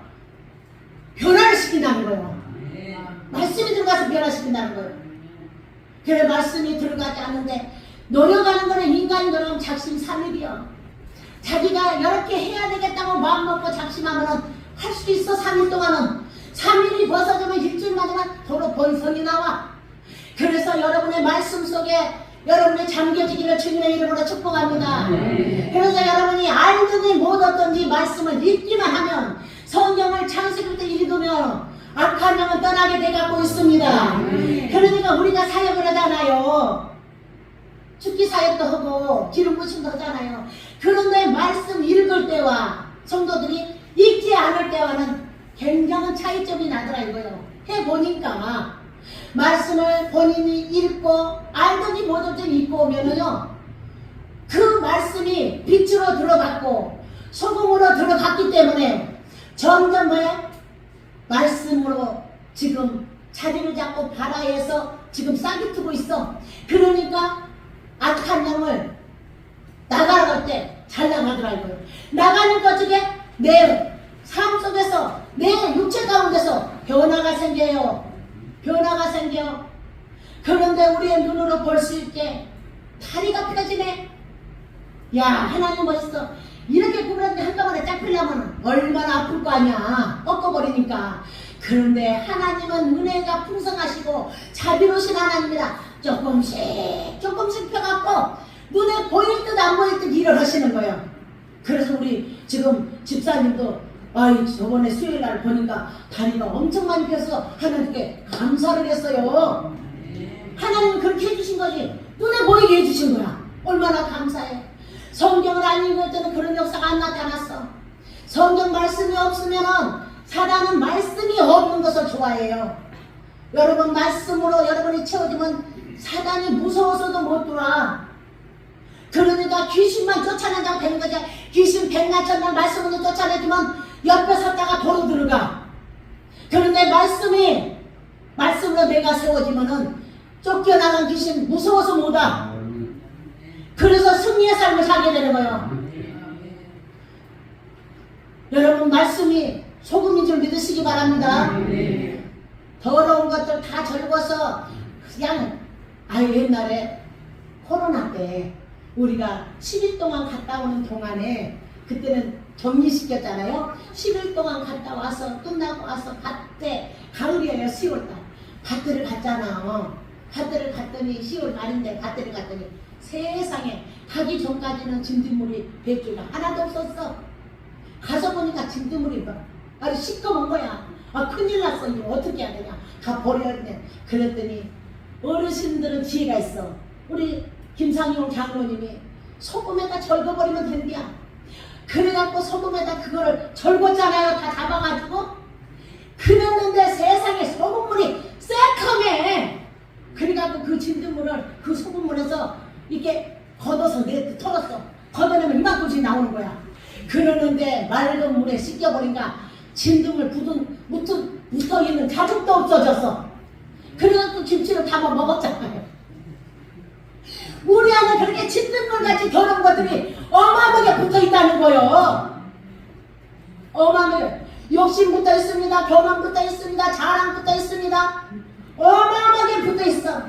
변화를 시킨다는 거예요. 말씀이 들어가서 변화시킨다는 거예요. 그래 말씀이 들어가지 않는데 노력하는 거는 인간이 노력하면 작심삼일이요. 자기가 이렇게 해야 되겠다고 마음먹고 작심하면 할 수 있어. 3일 동안은 3일이 벗어지면 일주일만 되면 도로 본성이 나와. 그래서 여러분의 말씀 속에 여러분의 잠겨지기를 주님의 이름으로 축복합니다. 그래서 여러분이 알든지 못 얻든지 말씀을 읽기만 하면 성경을 창세기부터 읽으면 악한 영은 떠나게 돼가고 있습니다. 그러니까 우리가 사역을 하잖아요. 축기 사역도 하고 기름 부심도 하잖아요. 그런데 말씀 읽을 때와 성도들이 읽지 않을 때와는 굉장한 차이점이 나더라 이거요. 해보니까 말씀을 본인이 읽고 알든지 못하든지 읽고 오면은요 그 말씀이 빛으로 들어갔고 소금으로 들어갔기 때문에 점점 말씀으로 지금 자리를 잡고 바다에서 지금 싹이 트고 있어. 그러니까 악한 영을 나가갈 때 잘 나가더라고요. 나가는 것 중에 내 삶 속에서 내 육체 가운데서 변화가 생겨요. 변화가 생겨. 그런데 우리의 눈으로 볼 수 있게 다리가 펴지네. 야 하나님 멋있어. 이렇게 구부렸는데 한꺼번에 쫙 펴려면 얼마나 아플 거 아니야. 꺾어버리니까. 그런데 하나님은 은혜가 풍성하시고 자비로우신 하나님이라 조금씩 펴갖고 눈에 보일 듯 안 보일 듯 일을 하시는 거예요. 그래서 우리 지금 집사님도 저번에 수요일날 보니까 다리가 엄청 많이 펴서 하나님께 감사를 했어요. 하나님은 그렇게 해주신 거지. 눈에 보이게 해주신 거야. 얼마나 감사해. 성경을 안 읽을 때는 그런 역사가 안 나타났어. 성경 말씀이 없으면은 사단은 말씀이 없는 것을 좋아해요. 여러분 말씀으로 여러분이 채워지면 사단이 무서워서도 못 들어와. 그러니까 귀신만 쫓아낸다고 되는 거지. 귀신 백날 천날 말씀으로 쫓아내주면 옆에 섰다가 도로 들어가. 그런데 말씀으로 내가 세워지면은 쫓겨나간 귀신 무서워서 못 와. 그래서 승리의 삶을 살게 되는 거예요. 여러분 말씀이 소금인 줄 믿으시기 바랍니다. 더러운 것들 다 절거서 그냥 옛날에 코로나 때 우리가 10일 동안 갔다 오는 동안에 그때는 격리시켰잖아요. 10일 동안 갔다 와서 끝나고 와서 밭에 가을이에요. 10월달 밭들을 갔잖아. 밭들을 갔더니 10월 말인데 밭들을 갔더니 세상에 가기 전까지는 진딧물이 배추가 하나도 없었어. 가서 보니까 진딧물이 아주 시꺼먼 거야. 큰일 났어. 이거 어떻게 해야 되냐. 다 버려야 돼. 그랬더니 어르신들은 지혜가 있어. 우리 김상용 장로님이 소금에다 절거버리면 된대야. 그래갖고 소금에다 그거를 절궜잖아요. 다 잡아가지고. 그랬는데 세상에 소금물이 새카매. 그래갖고 그 진딧물을 그 소금물에서 이렇게 걷어서 털었어. 걷어내면 이만큼씩 나오는 거야. 그러는데 맑은 물에 씻겨버리니까 진등을 붙어있는 가죽도 없어졌어. 그래서 김치를 담아 먹었잖아요. 우리 안에 그렇게 진등물같이 더러운 것들이 어마어마하게 붙어있다는 거예요. 어마어마하게. 욕심 붙어있습니다. 교만 붙어있습니다. 자랑 붙어있습니다. 어마어마하게 붙어있어.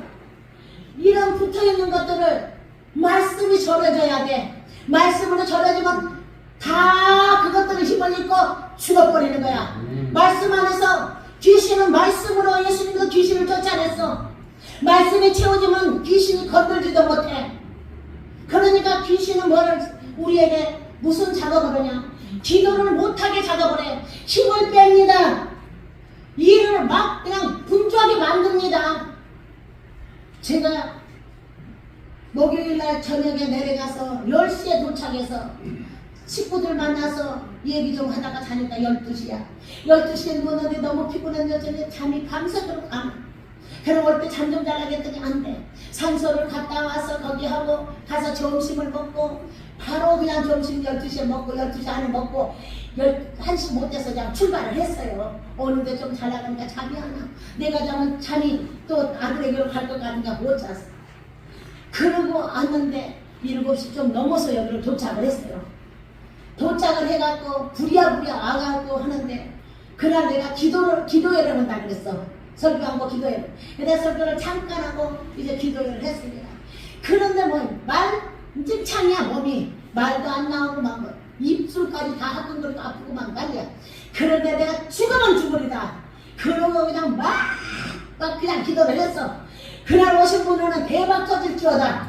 이런 붙어있는 것들을 말씀이 절여져야 돼. 말씀으로 절여지면 다 그것들을 힘을 잃고 죽어버리는 거야. 말씀 안에서 귀신은 말씀으로 예수님도 귀신을 쫓아냈어. 말씀이 채워지면 귀신이 건들지도 못해. 그러니까 귀신은 우리에게 무슨 작업을 하냐? 기도를 못하게 작업을 해. 힘을 뺍니다. 일을 막 그냥 분주하게 만듭니다. 제가 목요일날 저녁에 내려가서 10시에 도착해서 식구들 만나서 얘기 좀 하다가 자니까 12시야. 12시에 누웠는데 너무 피곤했는데 잠이 밤새도록 안 와. 그럼 올 때 잠 좀 자라고 했더니 안 돼. 산소를 갔다 와서 거기 하고 가서 점심을 먹고 바로 그냥 점심 12시에 먹고 12시 안에 먹고 1시 못 돼서 그냥 출발을 했어요. 오는데 좀 잘 나가니까 잠이 안 와. 내가 자면 잠이 또 아들에게로 갈 것 같으니까 못 잤어. 그러고 왔는데 7시 좀 넘어서 여기를 도착을 했어요. 도착을 해갖고 부랴부랴 와갖고 하는데 그날 내가 기도회를 한다 그랬어. 설교하고 기도회를. 그래서 설교를 잠깐 하고 이제 기도회를 했습니다. 그런데 말씀창이야 몸이. 말도 안 나오고 막 입술까지 다 하끈거리고 아프고 막 난리야. 그런데 내가 죽으면 죽으리다. 그러고 그냥 막 그냥 기도를 했어. 그날 오신 분들은 대박 터질 줄알아.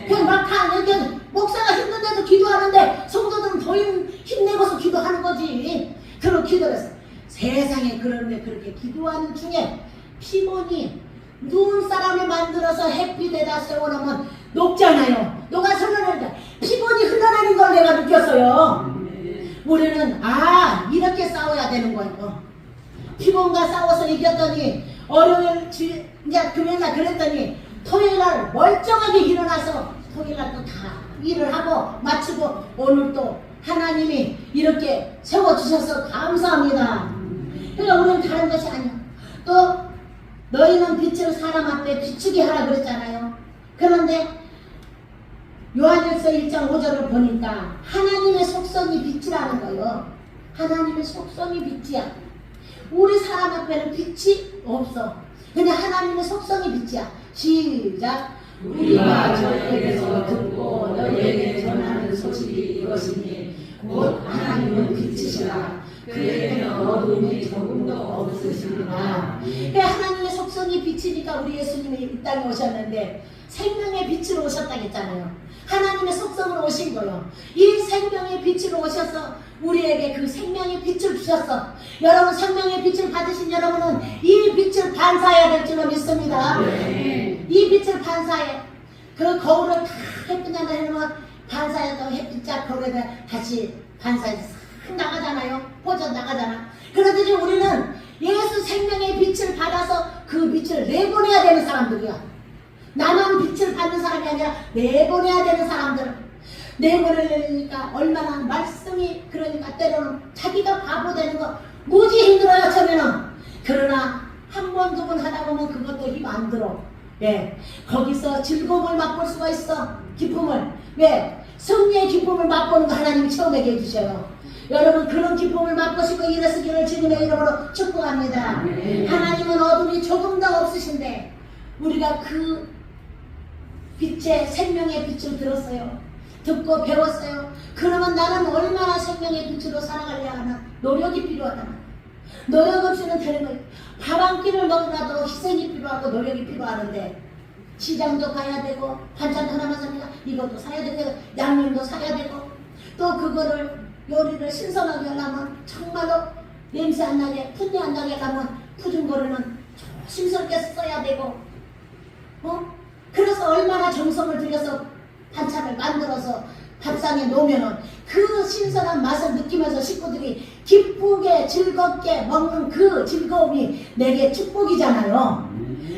그냥 막 이렇게 목사가 힘든데도 기도하는데 성도들은 더 힘내고서 기도하는 거지. 그리고 기도를 했어. 세상에 그런데 그렇게 기도하는 중에 피곤이 눈사람을 만들어서 햇빛에다 세워놓으면 녹잖아요. 녹아서 흘러내니까 피곤이 흘러내는 걸 내가 느꼈어요. 우리는 이렇게 싸워야 되는 거예요. 피곤과 싸워서 이겼더니 월요일 이제 금요일날 그랬더니 토요일날 멀쩡하게 일어나서 토요일날 또 다 일을 하고 마치고 오늘 또 하나님이 이렇게 세워주셔서 감사합니다. 그러니까 우리는 다른 것이 아니야. 또 너희는 빛을 사람 앞에 비추게 하라 그랬잖아요. 그런데 요한일서 1장 5절을 보니까 하나님의 속성이 빛이라는 거예요. 하나님의 속성이 빛이야. 우리 사람 앞에는 빛이 없어. 근데 하나님의 속성이 빛이야. 시작.
우리가 저에게서 듣고 너희에게 전하는 소식이 이것이니 곧 하나님은 빛이시라. 그에게는 어둠이 조금도 없으시니라.
하나님의 속성이 빛이니까 우리 예수님이 이 땅에 오셨는데 생명의 빛으로 오셨다 했잖아요. 하나님의 속성으로 오신 거예요. 이 생명의 빛으로 오셔서 우리에게 그 생명의 빛을 주셨어. 여러분 생명의 빛을 받으신 여러분은 이 빛을 반사해야 될 줄로 믿습니다.
네.
이 빛을 반사해. 그 거울을 다 햇빛에다 해놓으면 반사해서 햇빛자 거울에다 다시 반사해서 싹 나가잖아요. 퍼져 나가잖아. 그러듯이 우리는 예수 생명의 빛을 받아서 그 빛을 내보내야 되는 사람들이야. 나만 빛을 받는 사람이 아니라 내보내야 되는 사람들. 내보내려니까 얼마나 말씀이 그러니까 때로는 자기가 바보 되는 거 무지 힘들어요 처음에는. 그러나 한 번 두 번 하다 보면 그것도 힘 안 들어. 왜? 거기서 즐거움을 맛볼 수가 있어. 기쁨을. 왜? 승리의 기쁨을 맛보는 거 하나님이 처음에 해주셔요. 여러분 그런 기쁨을 맛보시고 일하시기를 주님의 이름으로 축복합니다. 하나님은 어둠이 조금 더 없으신데 우리가 그 빛의 생명의 빛을 들었어요. 듣고 배웠어요. 그러면 나는 얼마나 생명의 빛으로 살아가려야 하나. 노력이 필요하다. 노력 없이는 되는 거예요. 밥 한 끼를 먹으라도 희생이 필요하고 노력이 필요하는데 시장도 가야 되고 반찬 하나만 사니까 이것도 사야 되고 양념도 사야 되고 또 그거를 요리를 신선하게 하려면 정말로 냄새 안 나게 풋내 안 나게 하려면 푸준 거는 조심스럽게 써야 되고 그래서 얼마나 정성을 들여서 반찬을 만들어서 밥상에 놓으면은 그 신선한 맛을 느끼면서 식구들이 기쁘게 즐겁게 먹는 그 즐거움이 내게 축복이잖아요.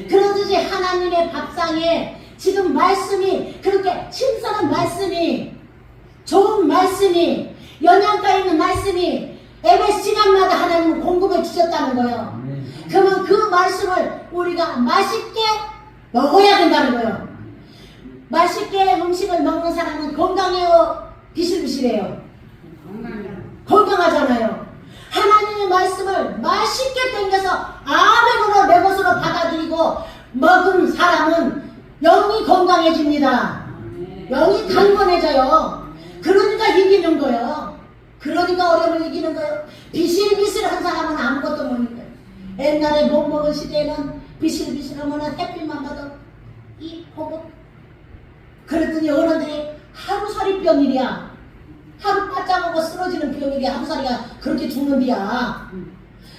그러듯이 하나님의 밥상에 지금 말씀이 그렇게 신선한 말씀이 좋은 말씀이 영양가 있는 말씀이 예배 시간마다 하나님은 공급해 주셨다는 거예요. 그러면 그 말씀을 우리가 맛있게 먹어야 된다는 거예요. 맛있게 음식을 먹는 사람은 건강해요? 비실비실해요? 건강하잖아요. 하나님의 말씀을 맛있게 땡겨서 아멘으로 내 것으로 받아들이고 먹은 사람은 영이 건강해집니다. 영이 강건해져요. 그러니까 이기는 거예요. 그러니까 어려움을 이기는 거예요. 비실비실한 사람은 아무것도 못 이겨요. 옛날에 못 먹은 시대에는 비실비실하면 햇빛만 봐도 이 호흡. 그랬더니 어른들이 하루살이병이랴. 하루 바짝 먹고 쓰러지는 병이게 하루살이가 그렇게 죽는디야.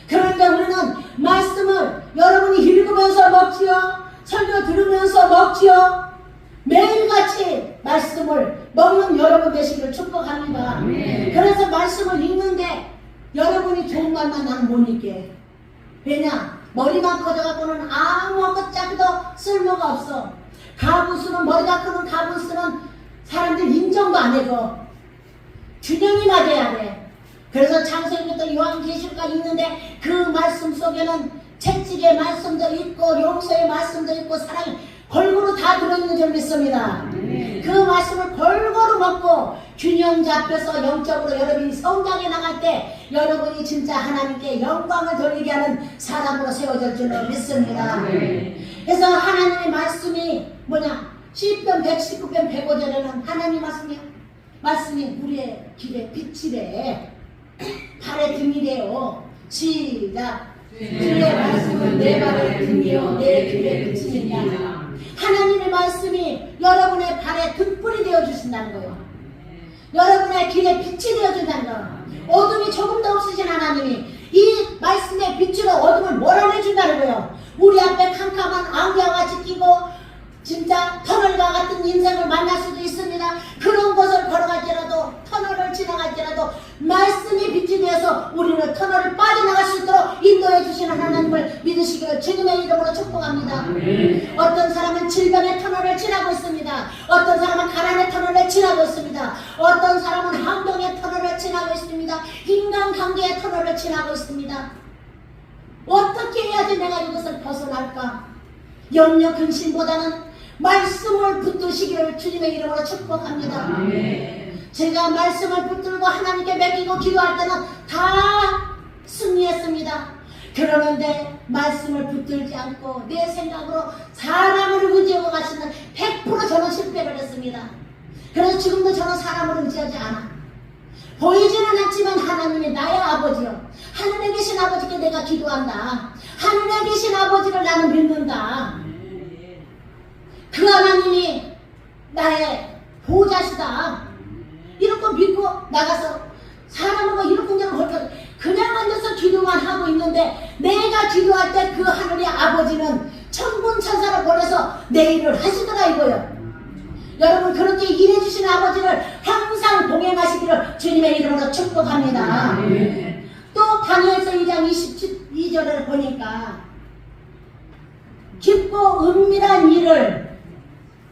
그런데 우리는 말씀을 여러분이 읽으면서 먹지요. 설교 들으면서 먹지요. 매일같이 말씀을 먹는 여러분 되시기를 축복합니다. 그래서 말씀을 읽는데 여러분이 좋은 말만 나는 못 읽게. 왜냐? 머리만 커져갖고는 아무것도 쓸모가 없어. 가부수는 머리가 크는 가부수는 사람들 인정도 안 해줘. 균형이 맞아야 돼. 그래서 창세기부터 요한계시록까지 읽는데 그 말씀 속에는 채찍의 말씀도 있고 용서의 말씀도 있고 사랑이 골고루 다 들어있는 줄 믿습니다. 그 말씀을 골고루 먹고 균형 잡혀서 영적으로 여러분이 성장해 나갈 때 여러분이 진짜 하나님께 영광을 돌리게 하는 사람으로 세워질 줄로 믿습니다. 그래서 하나님의 말씀이 뭐냐? 시편 119편 105절에는 하나님 말씀이 우리의 길에 빛이래. 발의 등이래요. 시작. 주의 말씀은 내 발의 등이요 내 길의 빛이니라. 하나님의 말씀이 여러분의 발에 등불이 되어주신다는 거예요. 여러분의 길에 빛이 되어준다는 거예요. 어둠이 조금도 없으신 하나님이 이 말씀의 빛으로 어둠을 몰아내준다는 거예요. 우리 앞에 캄캄한 안개와 끼고 진짜 터널과 같은 인생을 만날 수도 있습니다. 그런 곳을 걸어갈지라도 터널을 지나갈지라도 말씀이 빛이 되어서 우리는 터널을 빠져나갈 수 있도록 인도해 주시는 하나님을 믿으시기를 주님의 이름으로 축복합니다. 어떤 사람은 질병의 터널을 지나고 있습니다. 어떤 사람은 가난의 터널을 지나고 있습니다. 어떤 사람은 환경의 터널을 지나고 있습니다. 인간관계의 터널을 지나고 있습니다. 어떻게 해야지 내가 이것을 벗어날까? 염려 근심보다는 말씀을 붙드시기를 주님의 이름으로 축복합니다. 제가 말씀을 붙들고 하나님께 맡기고 기도할 때는 다 승리했습니다. 그러는데 말씀을 붙들지 않고 내 생각으로 사람을 의지하고 가시는 100% 저는 실패를 했습니다. 그래서 지금도 저는 사람을 의지하지 않아. 보이지는 않지만 하나님이 나의 아버지요. 하늘에 계신 아버지께 내가 기도한다. 하늘에 계신 아버지를 나는 믿는다. 그 하나님이 나의 보호자시다. 이렇게 믿고 나가서 사람하고 이렇게저렇게 헐떡 그냥 앉아서 기도만 하고 있는데 내가 기도할 때 그 하늘의 아버지는 천군 천사를 보내서 내 일을 하시더라 이거요. 여러분 그렇게 일해주신 아버지를 항상 동행하시기를 주님의 이름으로 축복합니다. 또 다니엘서 2장 22절을 보니까 깊고 은밀한 일을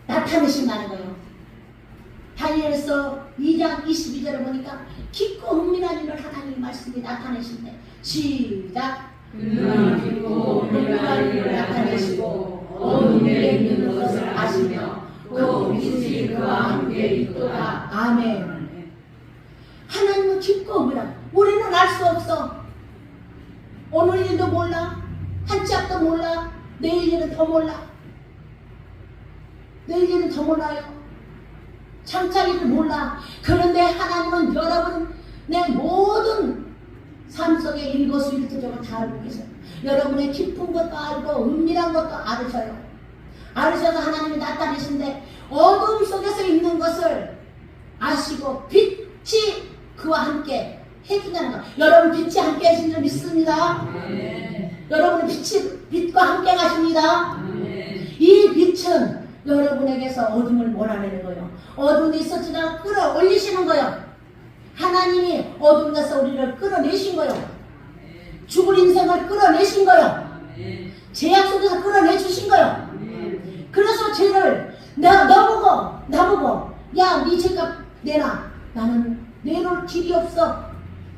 나타내신다는 거예요. 다니엘서 2장 22절을 보니까 깊고 은밀한 일을 하나님의 말씀이 나타내신대. 시작.
그는 깊고 은밀한 일을 나타내시고 어둠에 있는 것을 아시며 또 빛이 그와 함께 있도다.
아멘. 하나님은 깊고 은밀한 우리는 알 수 없어. 오늘 일도 몰라. 한 짝도 몰라. 내일 일은 더 몰라. 내일 일은 더 몰라요. 창자리를 몰라. 그런데 하나님은 여러분의 모든 삶 속에 일거수일투족을 다 알고 계세요. 여러분의 깊은 것도 알고 은밀한 것도 알으셔요. 알으셔서 하나님이 나타내신데 어둠 속에서 있는 것을 아시고 빛이 그와 함께 해준다는 거. 여러분 빛이 함께 하신 줄 믿습니다. 여러분의 빛과 함께 가십니다. 이 빛은 여러분에게서 어둠을 몰아내는 거예요. 어둠이 있었지만 끌어올리시는 거예요. 하나님이 어둠에서 우리를 끌어내신 거예요. 죽을 인생을 끌어내신 거예요. 죄악 속에서 끌어내주신 거예요. 그래서 죄를 나보고 야, 네 죄값 내놔. 나는 내놓을 길이 없어.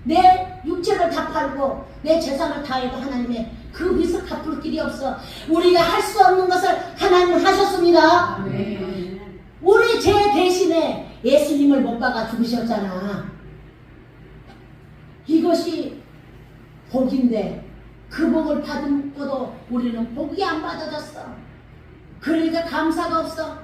내 육체를 다 팔고 내 재산을 다 해도 하나님의 그 빚을 갚을 길이 없어. 우리가 할 수 없는 것을 하나님은 하셨습니다.
아멘.
우리 죄 대신에 예수님을 못 박아 죽으셨잖아. 이것이 복인데 그 복을 받음고도 우리는 복이 안 받아졌어. 그러니까 감사가 없어.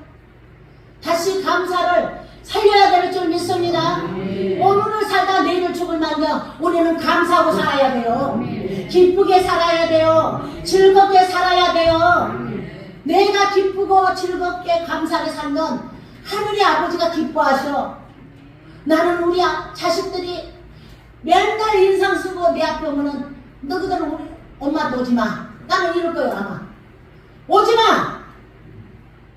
다시 감사를 살려야 될 줄 믿습니다. 오늘을 살다 내일을 죽을 만큼 우리는 감사하고 살아야 돼요. 기쁘게 살아야 돼요. 즐겁게 살아야 돼요. 내가 기쁘고 즐겁게 감사하게 살면 하늘의 아버지가 기뻐하셔. 나는 우리 자식들이 맨날 인상 쓰고 내 앞에 오면은 너희들은 우리 엄마한테 오지마. 나는 이럴 거예요. 아마 오지마.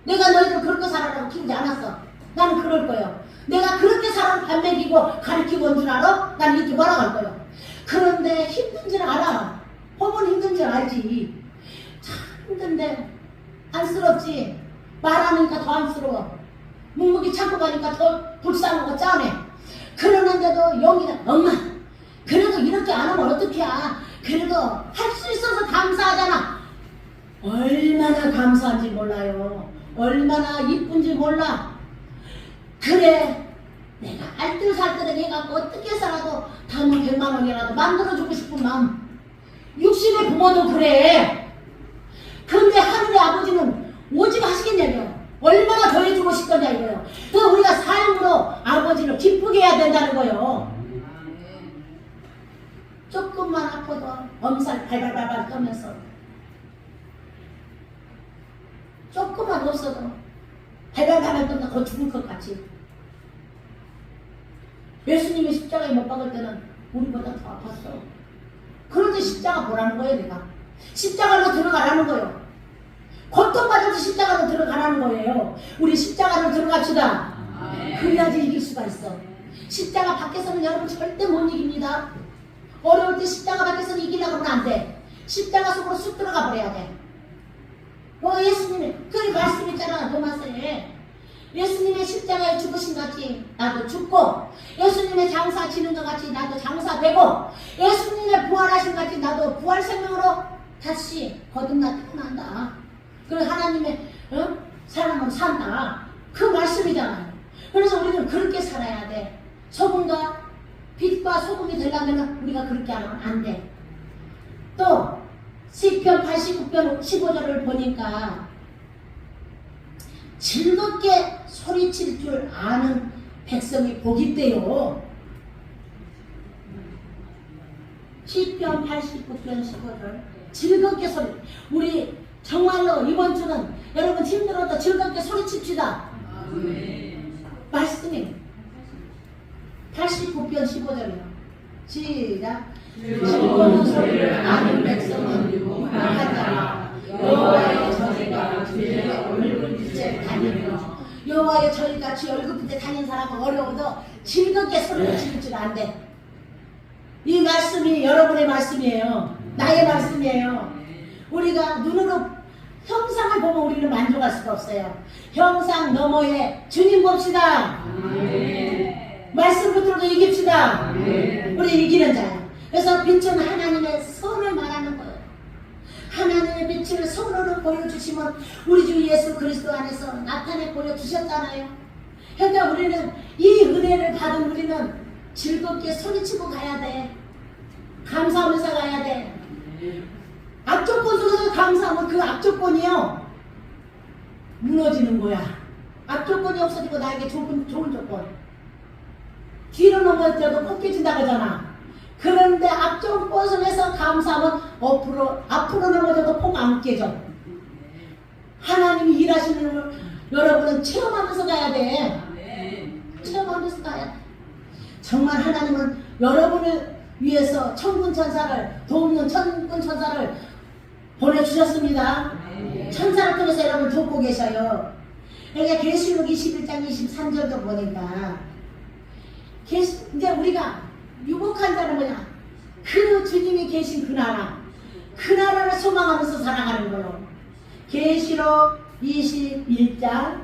내가 너희들 그렇게 살아라고 키우지 않았어. 나는 그럴 거예요. 내가 그렇게 사람 밥 먹이고 가르치고 온 줄 알아? 난 이렇게 몰아갈 거예요. 그런데 힘든 줄 알아. 보면 힘든 줄 알지. 참 힘든데 안쓰럽지. 말하니까 더 안쓰러워. 묵묵히 참고 가니까 더 불쌍하고 짠해. 그러는데도 용기는 엄마 그래도 이렇게 안 하면 어떡해. 그래도 할 수 있어서 감사하잖아. 얼마나 감사한지 몰라요. 얼마나 이쁜지 몰라. 그래 내가 알뜰살뜰하게 해갖고 어떻게 살아도 다음은 100만 원이라도 만들어주고 싶은 마음. 60의 부모도 그래. 근데 하늘의 아버지는 오직 하시겠냐고요. 얼마나 더 해주고 싶겠냐 이거요. 그 우리가 삶으로 아버지를 기쁘게 해야 된다는 거요. 조금만 아파도 엄살 발발발발 떠면서 조금만 없어도 발발발발 떠면 거 죽을 것 같이. 예수님이 십자가에 못 박을 때는 우리보다 더 아팠어. 그런데 십자가 보라는 거예요. 내가 십자가로 들어가라는 거예요. 고통받아서 십자가로 들어가라는 거예요. 우리 십자가로 들어갑시다. 그래야지 이길 수가 있어. 십자가 밖에서는 여러분 절대 못 이깁니다. 어려울 때 십자가 밖에서는 이기려고 하면 안 돼. 십자가 속으로 쑥 들어가 버려야 돼. 예수님이 그 말씀 있잖아. 로마서에 예수님의 십자가에 죽으신 같이 나도 죽고, 예수님의 장사 지는 것 같이 나도 장사되고, 예수님의 부활하신 같이 나도 부활 생명으로 다시 거듭나 태어난다. 그리고 하나님의 사람으로 산다. 그 말씀이잖아요. 그래서 우리는 그렇게 살아야 돼. 소금과 빛과 소금이 되려면 우리가 그렇게 하면 안 돼. 또 시편 89편 15절을 보니까 즐겁게 소리칠 줄 아는 백성이 복이 있대요. 시편 89편 15절 즐겁게 소리. 우리 정말로 이번 주는 여러분 힘들어도 즐겁게 소리칩시다. 말씀이 89편 15절이요. 시작.
즐거운 소리를 아는 백성은 복하다. 여호와의 저리가 주의 얼굴빛에 다니며.
여호와의 저리가 주의 얼굴빛에 다니는 사람은 어려워도 즐겁게 소리를 지를 줄 안 돼. 이 말씀이 여러분의 말씀이에요. 나의 말씀이에요. 우리가 눈으로 형상을 보면 우리는 만족할 수가 없어요. 형상 너머에 주님 봅시다. 말씀 붙들고 이깁시다. 우리 이기는 자야. 그래서 빛은 하나님의 선을 말하는 거예요. 하나님의 빛을 선으로 보여주시면 우리 주 예수 그리스도 안에서 나타내 보여주셨잖아요. 그러니까 우리는 이 은혜를 받은 우리는 즐겁게 소리치고 가야 돼. 감사하면서 가야 돼. 악조건 속에서 감사하면 그 악조건이요 무너지는 거야. 악조건이 없어지고 나에게 좋은 조건. 뒤로 넘어져도 꼭 깨진다고 하잖아. 그런데 앞조건 속에서 감사하면 앞으로 넘어져도 꼭 안 깨져. 하나님이 일하시는 걸 여러분은 체험하면서 가야 돼. 체험하면서 가야 돼. 정말 하나님은 여러분을 위해서 천군천사를 돕는 천군천사를 보내주셨습니다. 천사를 통해서 여러분을 돕고 계셔요. 그러니까 계시록 21장 23절도 보니까 이제 우리가 유복한 자는 뭐냐? 그 주님이 계신 그 나라를 소망하면서 살아가는 걸로. 계시록 21장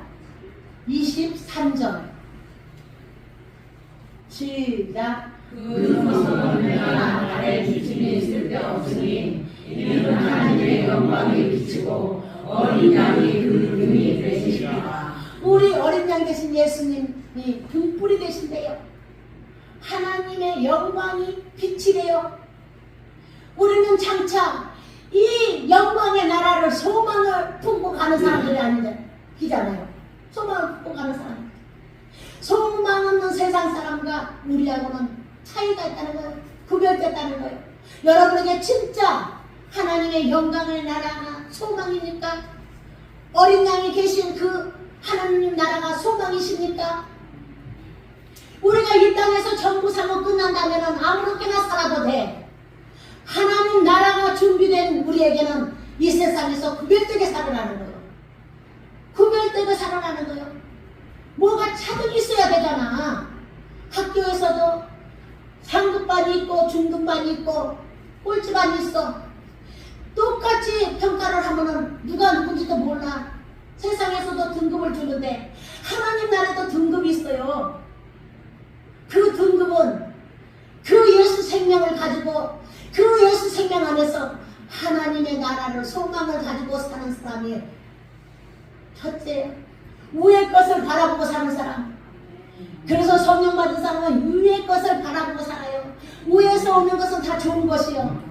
23절 시작.
그 성소문이나 아래 주심이 쓸데없으니 이는 하나님의 영광이 비치고 어린 양이 그 등이 되시리라.
우리 어린 양 되신 예수님이 등불이 되신대요. 하나님의 영광이 빛이래요. 우리는 장차 이 영광의 나라를 소망을 품고 가는 사람들이 아니잖아요. 소망을 품고 가는 사람. 소망 없는 세상 사람과 우리하고는 차이가 있다는 거예요. 구별됐다는 거예요. 여러분에게 진짜 하나님의 영광의 나라가 소망입니까? 어린 양이 계신 그 하나님 나라가 소망이십니까? 우리가 이 땅에서 전부 사고 끝난다면 아무렇게나 살아도 돼. 하나님 나라가 준비된 우리에게는 이 세상에서 구별되게 살아가는 거예요. 구별되게 살아가는 거예요. 뭐가 차등이 있어야 되잖아. 학교에서도 상급반이 있고 중등반이 있고 꼴찌반이 있어. 똑같이 평가를 하면은 누가 누군지도 몰라. 세상에서도 등급을 주는데 하나님 나라도 등급이 있어요. 그 등급은 그 예수 생명을 가지고 그 예수 생명 안에서 하나님의 나라를 소망을 가지고 사는 사람이 첫째, 위의 것을 바라보고 사는 사람. 그래서 성령 받은 사람은 위의 것을 바라보고 살아요. 위에서 오는 것은 다 좋은 것이요.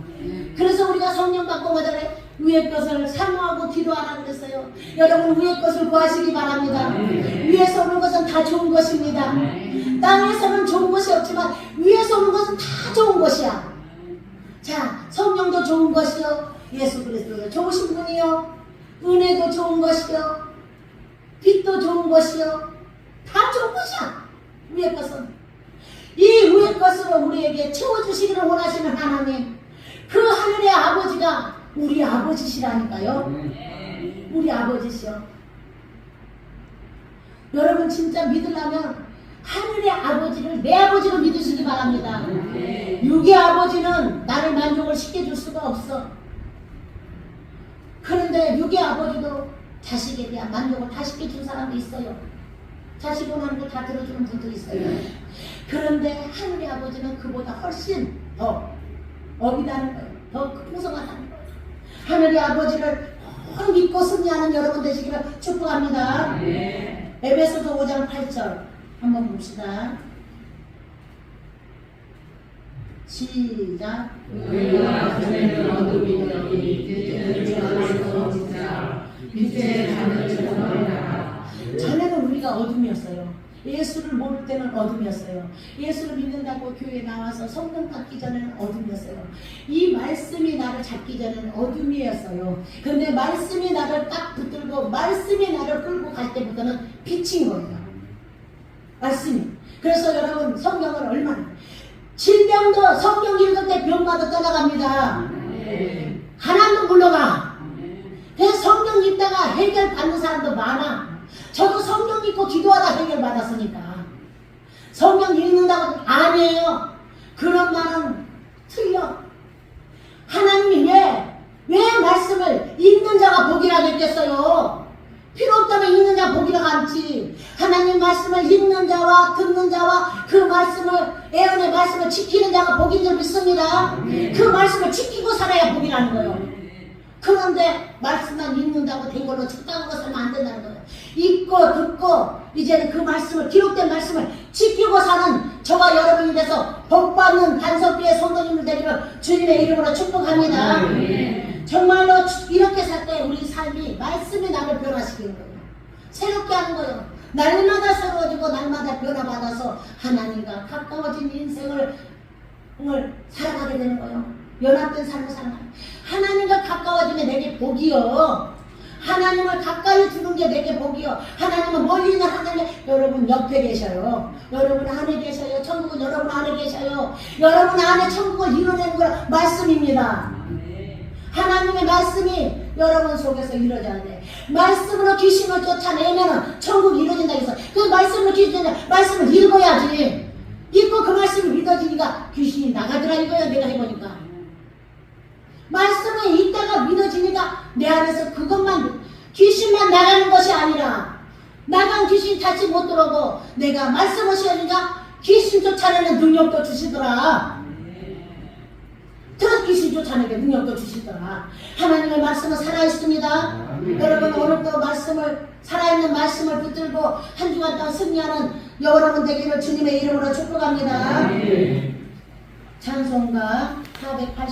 그래서 우리가 성령 받고 뭐더래? 위의 것을 사모하고 기도하라 그랬어요. 여러분 위의 것을 구하시기 바랍니다. 위에서 오는 것은 다 좋은 것입니다. 땅에서는 좋은 것이 없지만 위에서 오는 것은 다 좋은 것이야. 자, 성령도 좋은 것이요, 예수 그리스도도 좋으신 분이요, 은혜도 좋은 것이요, 빛도 좋은 것이요, 다 좋은 것이야. 위의 것은 이 위의 것으로 우리에게 채워주시기를 원하시는 하나님, 그 하늘의 아버지가 우리 아버지시라니까요. 우리 아버지시요. 여러분 진짜 믿으려면 하늘의 아버지를 내 아버지로 믿으시기 바랍니다. 육의 아버지는 나를 만족을 시켜줄 수가 없어. 그런데 육의 아버지도 자식에 대한 만족을 다 시켜준 사람도 있어요. 자식 원하는 거 다 들어주는 분도 있어요. 그런데 하늘의 아버지는 그보다 훨씬 더 어비다는 거예요. 더 풍성하다는 거예요. 하늘의 아버지를 믿고 승리하는 여러분 되시기를 축복합니다. 에베소서 5장 8절 한번 봅시다. 시작.
우리가 전에는 어둠이더니 이제는 주안에서 진짜 빛의 자녀처럼 살아라.
전에는 우리가 어둠이었어요. 예수를 모를 때는 어둠이었어요. 예수를 믿는다고 교회에 나와서 성령 받기 전에는 어둠이었어요. 이 말씀이 나를 잡기 전에는 어둠이었어요. 그런데 말씀이 나를 딱 붙들고 말씀이 나를 끌고 갈 때부터는 빛인 거예요. 말씀이. 그래서 여러분 성경을 얼마나 질병도 성경 읽을 때 병마도 떠나갑니다. 가난도 물러가. 그래서 성경 읽다가 해결받는 사람도 많아. 저도 성경 읽고 기도하다 해결받았으니까. 성경 읽는다고 아니에요. 그런 말은 틀려. 하나님이 왜 말씀을 읽는 자가 복이라 했겠어요? 필요 없다면 읽는 자가 복이라 않지. 하나님 말씀을 읽는 자와 듣는 자와 그 말씀을 애언의 말씀을 지키는 자가 복인 줄 믿습니다. 그 말씀을 지키고 살아야 복이라는 거예요. 그런데 말씀만 읽는다고 된 걸로 착각하고 살면 안 된다는 거예요. 읽고 듣고 이제는 그 말씀을 기록된 말씀을 지키고 사는 저와 여러분이 돼서 복받는 반석비의 성도님들 되기를 주님의 이름으로 축복합니다. 정말로 이렇게 살 때 우리 삶이 말씀이 나를 변화시키는 거예요. 새롭게 하는 거예요. 날마다 새로워지고 날마다 변화받아서 하나님과 가까워진 인생을 살아가게 되는 거예요. 연합된 삶을 살아가는 거예요. 하나님과 가까워지면 내게 복이요. 하나님을 가까이 두는 게 내게 복이요. 하나님은 멀리 있는 하나님, 여러분 옆에 계셔요. 여러분 안에 계셔요. 천국은 여러분 안에 계셔요. 여러분 안에 천국을 이루어내는 거 말씀입니다. 하나님의 말씀이 여러분 속에서 이루어져야 돼. 말씀으로 귀신을 쫓아내면 천국이 이루어진다 해서 그 말씀으로 귀신을 말씀을 읽어야지. 읽고 그 말씀을 믿어지니까 귀신이 나가더라 이거야. 내가 해보니까 말씀을 읽다가 믿어지니까 내 안에서 그것만 귀신만 나가는 것이 아니라 나간 귀신 다시 못 들어오고 내가 말씀을 시키니까 귀신 쫓아내는 능력도 주시더라. 드럼 귀신 쫓아내게 능력도 주시더라. 하나님의 말씀은 살아있습니다. 여러분 오늘도 말씀을 살아있는 말씀을 붙들고 한 주간 동안 승리하는 여러분 되기를 주님의 이름으로 축복합니다. 찬송가 488